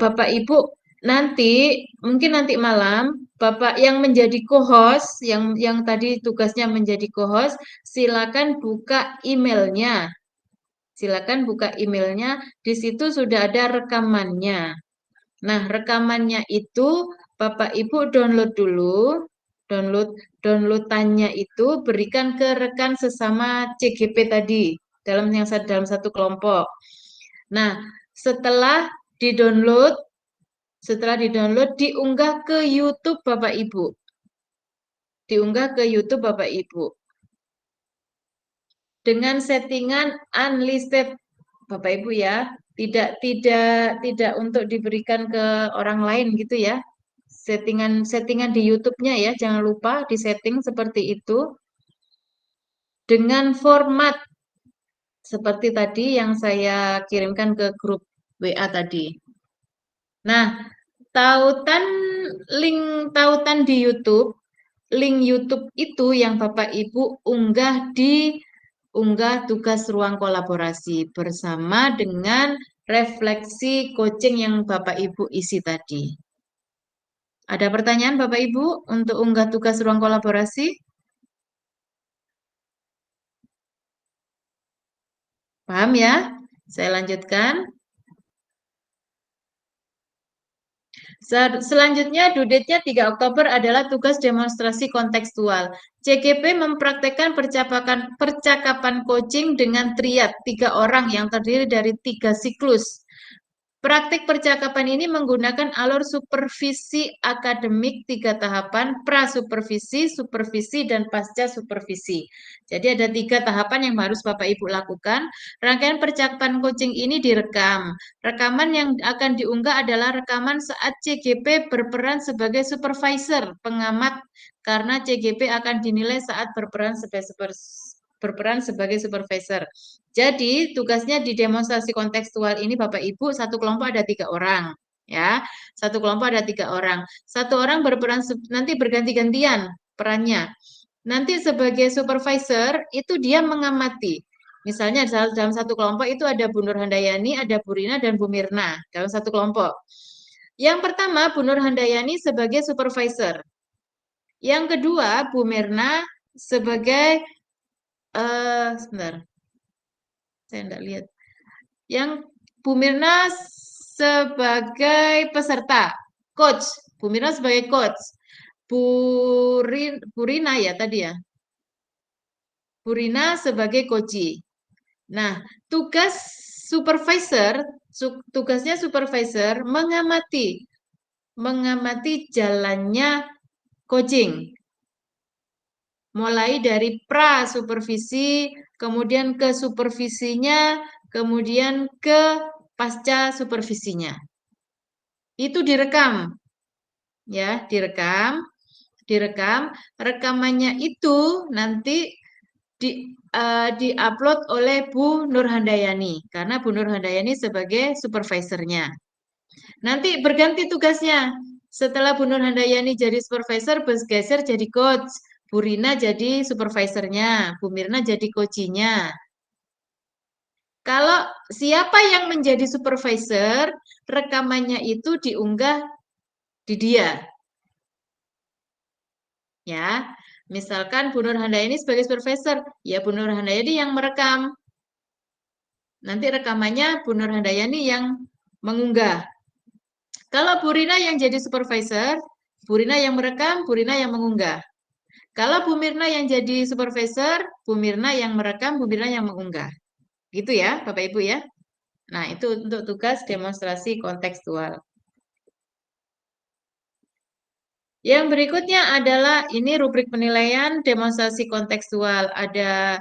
Bapak Ibu nanti mungkin nanti malam Bapak yang menjadi co-host, yang tadi tugasnya menjadi co-host, silakan buka emailnya. Silakan buka emailnya, di situ sudah ada rekamannya. Nah, rekamannya itu Bapak Ibu download dulu, downloadannya itu berikan ke rekan sesama CGP tadi dalam satu kelompok. Nah, setelah didownload diunggah ke YouTube Bapak Ibu. Diunggah ke YouTube Bapak Ibu. Dengan settingan unlisted Bapak Ibu ya. Tidak untuk diberikan ke orang lain gitu ya. Settingan di YouTube-nya ya, jangan lupa disetting seperti itu. Dengan format seperti tadi yang saya kirimkan ke grup WA tadi. Nah, tautan di YouTube, link YouTube itu yang Bapak Ibu unggah tugas ruang kolaborasi bersama dengan refleksi coaching yang Bapak Ibu isi tadi. Ada pertanyaan Bapak Ibu untuk unggah tugas ruang kolaborasi? Paham ya? Saya lanjutkan. Selanjutnya, due date-nya 3 Oktober adalah tugas demonstrasi kontekstual. CGP mempraktekkan percakapan coaching dengan triad 3 orang yang terdiri dari 3 siklus. Praktik percakapan ini menggunakan alur supervisi akademik 3 tahapan, prasupervisi, supervisi, dan pasca supervisi. Jadi ada 3 tahapan yang harus Bapak Ibu lakukan. Rangkaian percakapan coaching ini direkam. Rekaman yang akan diunggah adalah rekaman saat CGP berperan sebagai supervisor, pengamat, karena CGP akan dinilai saat berperan sebagai supervisor. Jadi tugasnya di demonstrasi kontekstual ini Bapak Ibu satu kelompok ada 3 orang ya, satu kelompok ada 3 orang, satu orang berperan nanti berganti-gantian perannya. Nanti sebagai supervisor itu dia mengamati. Misalnya dalam satu kelompok itu ada Bu Nur Handayani, ada Bu Rina dan Bu Mirna dalam satu kelompok. Yang pertama Bu Nur Handayani sebagai supervisor. Yang kedua Bu Mirna sebagai sebentar. Saya enggak lihat. Yang Bu Mirna sebagai peserta, coach. Bu Mirna sebagai coach. Bu Rina ya tadi ya. Bu Rina sebagai coach. Nah, tugasnya supervisor mengamati jalannya coaching. Mulai dari pra supervisi, kemudian ke supervisinya, kemudian ke pasca supervisinya. Itu direkam. Ya, direkam. Rekamannya itu nanti di-upload oleh Bu Nurhandayani karena Bu Nurhandayani sebagai supervisornya. Nanti berganti tugasnya. Setelah Bu Nurhandayani jadi supervisor, bergeser jadi coach. Bu Rina jadi supervisornya, Bu Mirna jadi coachnya. Kalau siapa yang menjadi supervisor, rekamannya itu diunggah di dia. Ya, misalkan Bu Nurhandayani sebagai supervisor, ya Bu Nurhandayani yang merekam. Nanti rekamannya Bu Nurhandayani yang mengunggah. Kalau Bu Rina yang jadi supervisor, Bu Rina yang merekam, Bu Rina yang mengunggah. Kalau Bu Mirna yang jadi supervisor, Bu Mirna yang merekam, Bu Mirna yang mengunggah. Gitu ya, Bapak Ibu ya. Nah, itu untuk tugas demonstrasi kontekstual. Yang berikutnya adalah ini rubrik penilaian demonstrasi kontekstual. Ada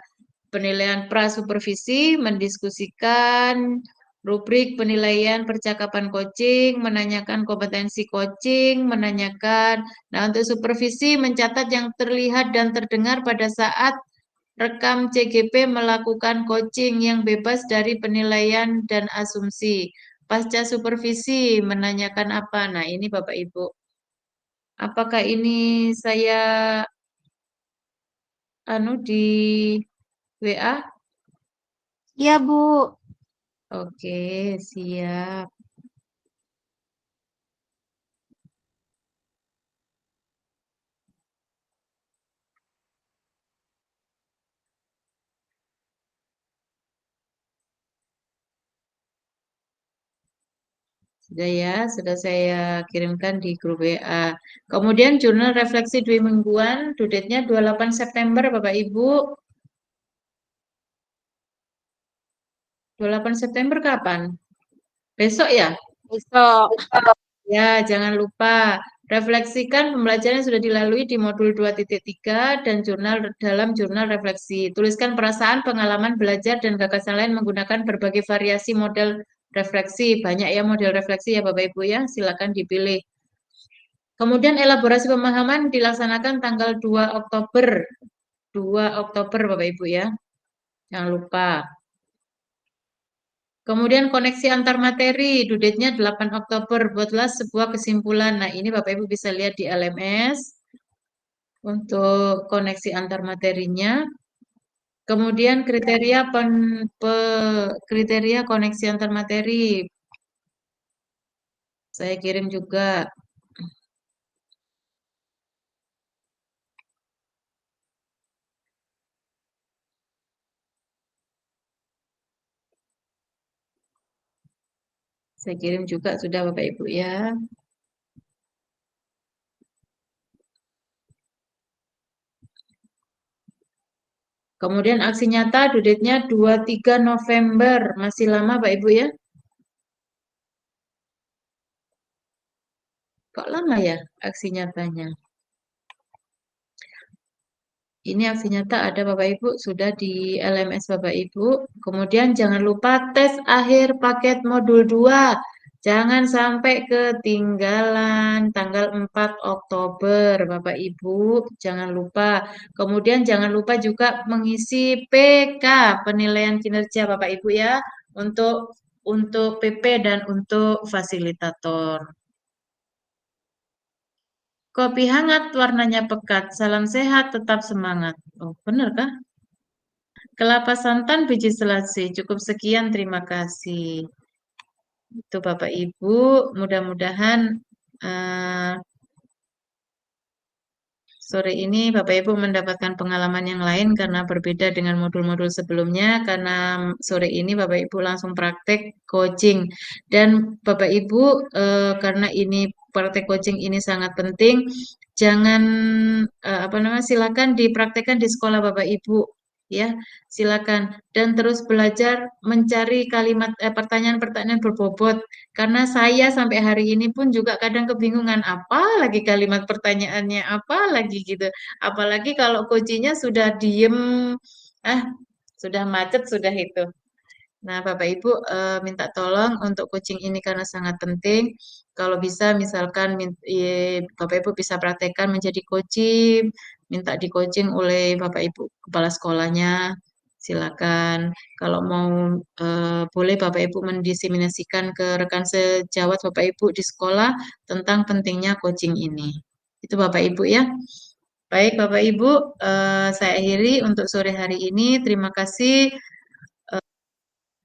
penilaian prasupervisi, mendiskusikan rubrik penilaian percakapan coaching, menanyakan kompetensi coaching, menanyakan. Nah, untuk supervisi mencatat yang terlihat dan terdengar pada saat rekam CGP melakukan coaching yang bebas dari penilaian dan asumsi. Pasca supervisi menanyakan apa? Nah, ini Bapak Ibu. Apakah ini saya di WA? Iya, Bu. Oke, siap. Sudah ya, sudah saya kirimkan di grup WA. Kemudian jurnal refleksi 2 mingguan, due date-nya 28 September, Bapak Ibu. 28 September kapan? Besok ya? Besok. Ya, jangan lupa refleksikan pembelajaran yang sudah dilalui di modul 2.3 dan dalam jurnal refleksi. Tuliskan perasaan, pengalaman belajar, dan gagasan lain menggunakan berbagai variasi model refleksi. Banyak ya model refleksi ya Bapak Ibu ya, silakan dipilih. Kemudian elaborasi pemahaman dilaksanakan tanggal 2 Oktober. 2 Oktober Bapak Ibu ya. Jangan lupa. Kemudian koneksi antar materi, due date-nya 8 Oktober. Buatlah sebuah kesimpulan. Nah, ini Bapak Ibu bisa lihat di LMS untuk koneksi antar materinya. Kemudian kriteria koneksi antar materi. Saya kirim juga. Saya kirim juga sudah Bapak Ibu ya. Kemudian aksi nyata due date-nya 23 November. Masih lama Pak Ibu ya? Kok lama ya aksi nyatanya? Ini aksi nyata ada Bapak Ibu, sudah di LMS Bapak Ibu. Kemudian jangan lupa tes akhir paket modul 2. Jangan sampai ketinggalan tanggal 4 Oktober Bapak Ibu. Jangan lupa. Kemudian jangan lupa juga mengisi PK, penilaian kinerja Bapak Ibu ya. Untuk PP dan untuk fasilitator. Kopi hangat warnanya pekat, salam sehat, tetap semangat. Oh, benar kah? Kelapa santan, biji selasih. Cukup sekian, terima kasih. Itu Bapak Ibu, mudah-mudahan sore ini Bapak Ibu mendapatkan pengalaman yang lain karena berbeda dengan modul-modul sebelumnya, karena sore ini Bapak Ibu langsung praktek coaching. Dan Bapak Ibu, karena ini praktek coaching ini sangat penting, jangan silakan dipraktekkan di sekolah Bapak Ibu. Ya, silakan dan terus belajar mencari pertanyaan-pertanyaan berbobot, karena saya sampai hari ini pun juga kadang kebingungan apa lagi kalimat pertanyaannya apa lagi gitu, apalagi kalau coachingnya sudah diem, sudah macet sudah itu. Nah, Bapak Ibu minta tolong untuk coaching ini karena sangat penting. Kalau bisa misalkan Bapak Ibu bisa praktekkan menjadi coaching, minta di coaching oleh Bapak Ibu kepala sekolahnya. Silakan. Kalau mau boleh Bapak Ibu mendiseminasikan ke rekan sejawat Bapak Ibu di sekolah tentang pentingnya coaching ini. Itu Bapak Ibu ya. Baik Bapak Ibu, saya akhiri untuk sore hari ini. Terima kasih.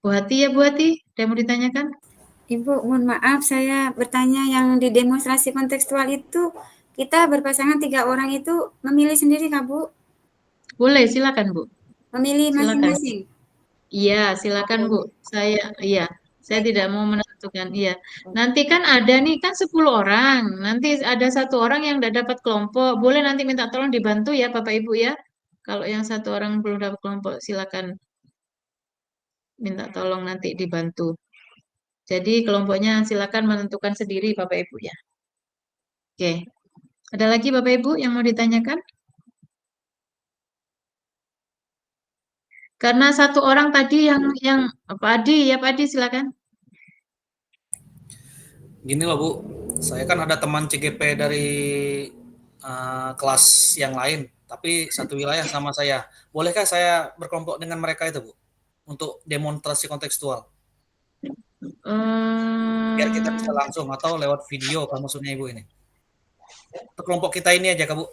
Bu Hati ya Bu Hati, ada yang mau ditanyakan? Ibu, mohon maaf saya bertanya, yang di demonstrasi kontekstual itu kita berpasangan 3 orang itu memilih sendiri Kak Bu? Boleh, silakan Bu. Memilih masing-masing? Iya, silakan Bu. Saya tidak mau menentukan. Iya. Nanti kan ada nih kan 10 orang. Nanti ada 1 orang yang tidak dapat kelompok. Boleh nanti minta tolong dibantu ya Bapak Ibu ya. Kalau yang 1 orang belum dapat kelompok, silakan minta tolong nanti dibantu. Jadi kelompoknya silakan menentukan sendiri Bapak Ibu ya. Oke. Ada lagi Bapak Ibu yang mau ditanyakan? Karena 1 orang tadi yang Pak Adi ya, Pak Adi silakan. Gini loh Bu, saya kan ada teman CGP dari kelas yang lain, tapi satu wilayah sama saya. Bolehkah saya berkelompok dengan mereka itu Bu, untuk demonstrasi kontekstual? Biar kita bisa langsung atau lewat video kalau maksudnya Ibu ini. Untuk kelompok kita ini aja Kak Bu.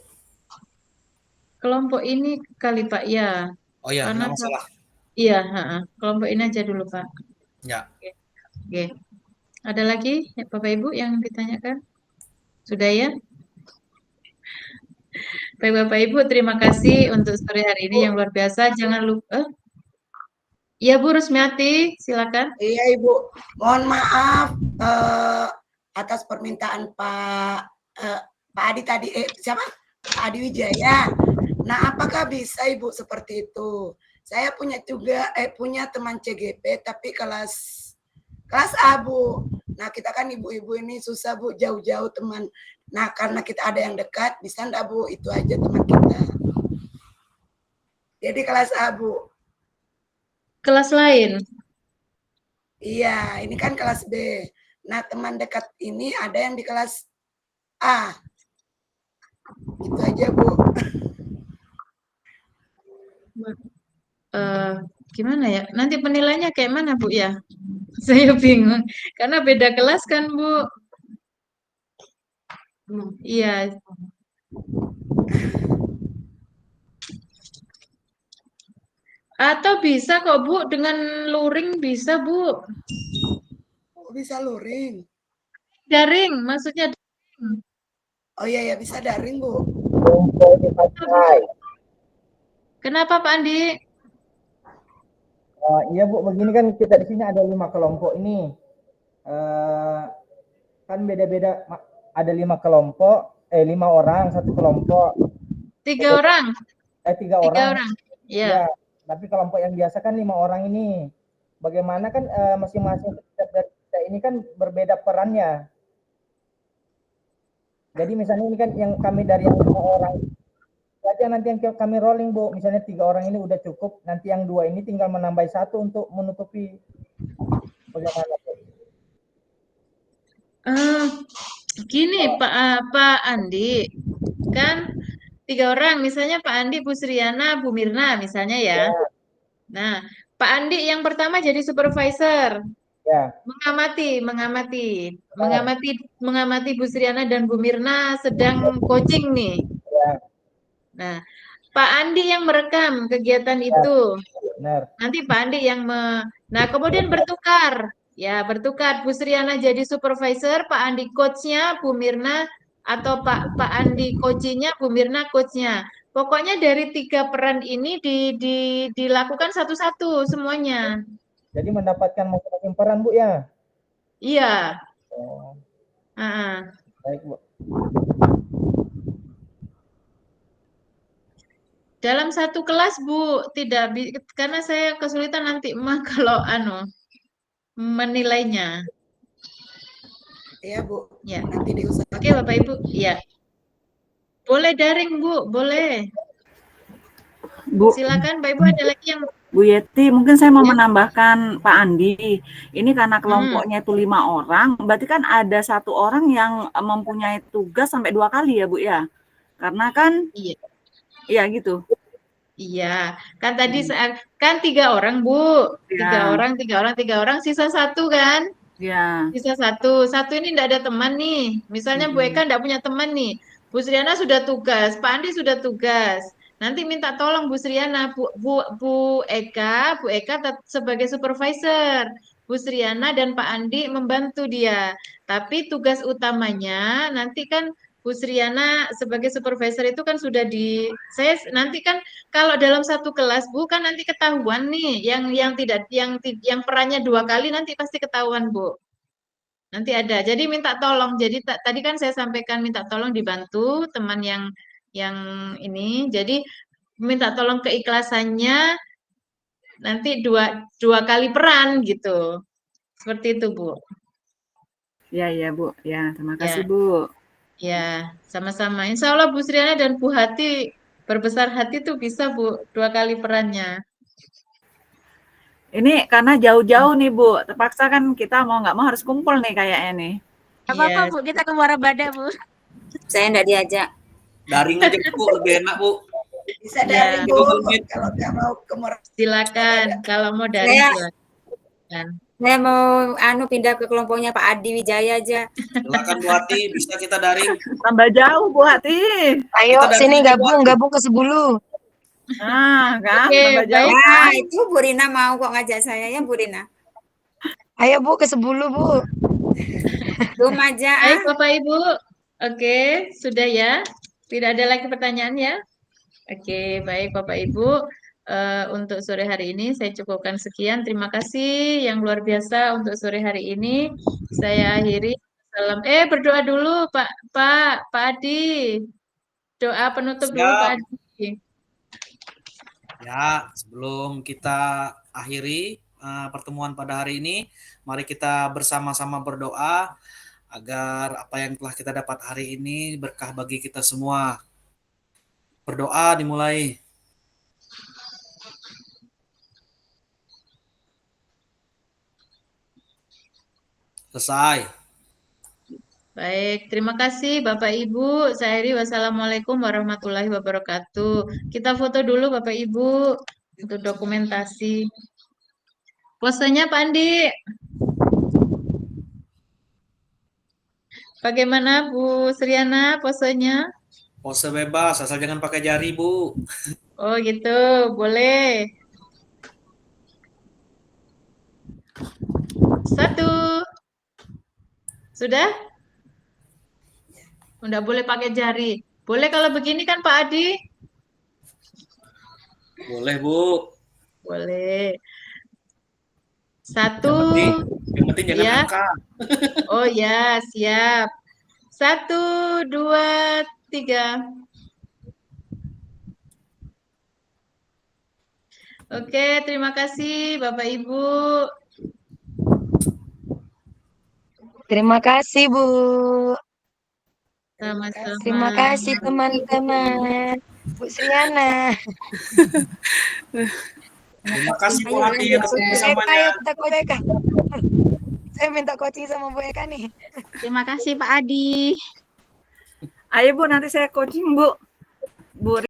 Kelompok ini kali Pak ya. Oh ya, nggak masalah. Iya, kelompok ini aja dulu Pak. Ya. Oke. Ada lagi Bapak Ibu yang ditanyakan? Sudah ya? Baik Bapak Ibu, terima kasih untuk sore hari ini yang luar biasa. Jangan lupa. Iya Bu Rusmiati, silakan. Iya Ibu, mohon maaf atas permintaan Pak Adi tadi, siapa? Pak Adi Wijaya. Nah, apakah bisa Ibu seperti itu? Saya punya punya teman CGP tapi kelas A Bu. Nah, kita kan ibu-ibu ini susah Bu, jauh-jauh teman. Nah, karena kita ada yang dekat, bisa enggak Bu? Itu aja teman kita. Jadi kelas A Bu. Kelas lain? Iya, ini kan kelas B. Nah, teman dekat ini ada yang di kelas A. Itu aja Bu. Gimana ya? Nanti penilaiannya kayak mana Bu ya? Saya bingung. Karena beda kelas kan Bu. Iya. Atau bisa kok Bu, dengan luring bisa Bu. Oh, bisa luring? Daring, maksudnya daring. Oh iya ya, bisa daring Bu. Kenapa Pak Andi? Iya Bu, begini kan kita di sini ada 5 kelompok ini. Kan beda-beda, ada 5 kelompok, 5 orang satu kelompok. 3 orang. 3 orang. Iya. Ya, tapi kelompok yang biasa kan 5 orang ini. Bagaimana kan masing-masing dari kita ini kan berbeda perannya. Jadi misalnya ini kan yang kami dari yang 5 orang saja nanti yang kami rolling Bu, misalnya 3 orang ini udah cukup, nanti yang 2 ini tinggal menambah 1 untuk menutupi. Bagaimana Bu? Gini Pak Andi, kan 3 orang, misalnya Pak Andi, Bu Sriana, Bu Mirna misalnya ya. Nah, Pak Andi yang pertama jadi supervisor. Ya. Mengamati Bu Sriana dan Bu Mirna sedang coaching nih. Ya. Nah, Pak Andi yang merekam kegiatan itu. Benar. Nanti Pak Andi yang Nah, kemudian bertukar. Ya, bertukar. Bu Sriana jadi supervisor, Pak Andi coachnya, Bu Mirna atau Pak Andi coachnya, Bu Mirna coachnya. Pokoknya dari 3 peran ini dilakukan satu-satu semuanya. Jadi mendapatkan masing-masing peran, Bu, ya? Iya. Oh, Baik, Bu. Dalam satu kelas, Bu, tidak karena saya kesulitan nanti kalau menilainya. Iya, Bu. Ya. Nanti diusahakan. Oke, Bapak Ibu. Iya. Boleh daring, Bu, boleh. Bu. Silakan, Mbak Ibu, ada lagi yang Bu Yeti, mungkin saya mau menambahkan Pak Andi. Ini karena kelompoknya itu 5 orang, berarti kan ada 1 orang yang mempunyai tugas sampai 2 kali ya, Bu ya? Karena kan iya gitu. Iya, kan tadi kan 3 orang, Bu. 3 orang, sisa 1 kan? Iya. Sisa 1 ini enggak ada teman nih. Misalnya Bu Eka enggak punya teman nih. Bu Sriana sudah tugas, Pak Andi sudah tugas. Nanti minta tolong Bu Sriana, Bu Eka sebagai supervisor. Bu Sriana dan Pak Andi membantu dia. Tapi tugas utamanya nanti kan Bu Sriana sebagai supervisor itu kan sudah saya nanti kan kalau dalam satu kelas Bu kan nanti ketahuan nih yang perannya 2 kali nanti pasti ketahuan, Bu. Nanti ada. Jadi minta tolong. Jadi tadi kan saya sampaikan minta tolong dibantu teman yang ini. Jadi minta tolong keikhlasannya nanti dua kali peran gitu. Seperti itu, Bu. Ya, Bu. Ya, terima kasih, Bu. Ya, sama-sama. Insya Allah Bu Sriana dan Bu Hati berbesar hati tuh bisa, Bu, 2 kali perannya. Ini karena jauh-jauh nih, Bu. Terpaksa kan kita mau nggak mau harus kumpul nih kayaknya nih. Apa-apa, Bu. Kita ke Muarabada, Bu. Saya enggak diajak. Daring aja, Bu, lebih enak, Bu. Bisa daring, Bu. Kalau nggak mau ke Muarabada. Silakan. Kalau mau daring, silakan. Saya mau pindah ke kelompoknya Pak Adi Wijaya aja. Silakan Bu Hati, bisa kita daring. Tambah jauh Bu Hati. Ayo sini gabung ke Sebulu. Kan tambah jauh. Nah, itu Bu Rina mau kok ngajak saya ya, Bu Rina. Ayo Bu ke Sebulu, Bu. Belum aja. Baik Bapak Ibu. Oke, sudah ya. Tidak ada lagi pertanyaan ya? Oke, baik Bapak Ibu. Untuk sore hari ini saya cukupkan sekian. Terima kasih yang luar biasa untuk sore hari ini. Saya akhiri. Salam. Berdoa dulu Pak Adi. Doa penutup dulu Pak Adi. Ya, sebelum kita akhiri pertemuan pada hari ini, mari kita bersama-sama berdoa agar apa yang telah kita dapat hari ini berkah bagi kita semua. Berdoa dimulai. Selesai. Baik, terima kasih Bapak Ibu. Saya akhiri. Wassalamualaikum warahmatullahi wabarakatuh. Kita foto dulu Bapak Ibu untuk dokumentasi. Posenya Pak Andi. Bagaimana Bu Sriana posenya? Pose bebas, asal jangan pakai jari, Bu. Oh gitu, boleh. 1. Sudah? Nggak boleh pakai jari. Boleh kalau begini kan Pak Adi? Boleh, Bu. Boleh. 1. Yang penting jangan ya. angka. Oh ya, siap. 1, 2, 3. Oke, terima kasih Bapak Ibu. Terima kasih, Bu. Sama-sama. Terima kasih, teman-teman. Bu Sriana. Terima kasih Bu Hati atas kerjasamanya. Saya minta coaching sama Bu Eka nih. Terima kasih Pak Adi. Ayo Bu, nanti saya coaching Bu. Bu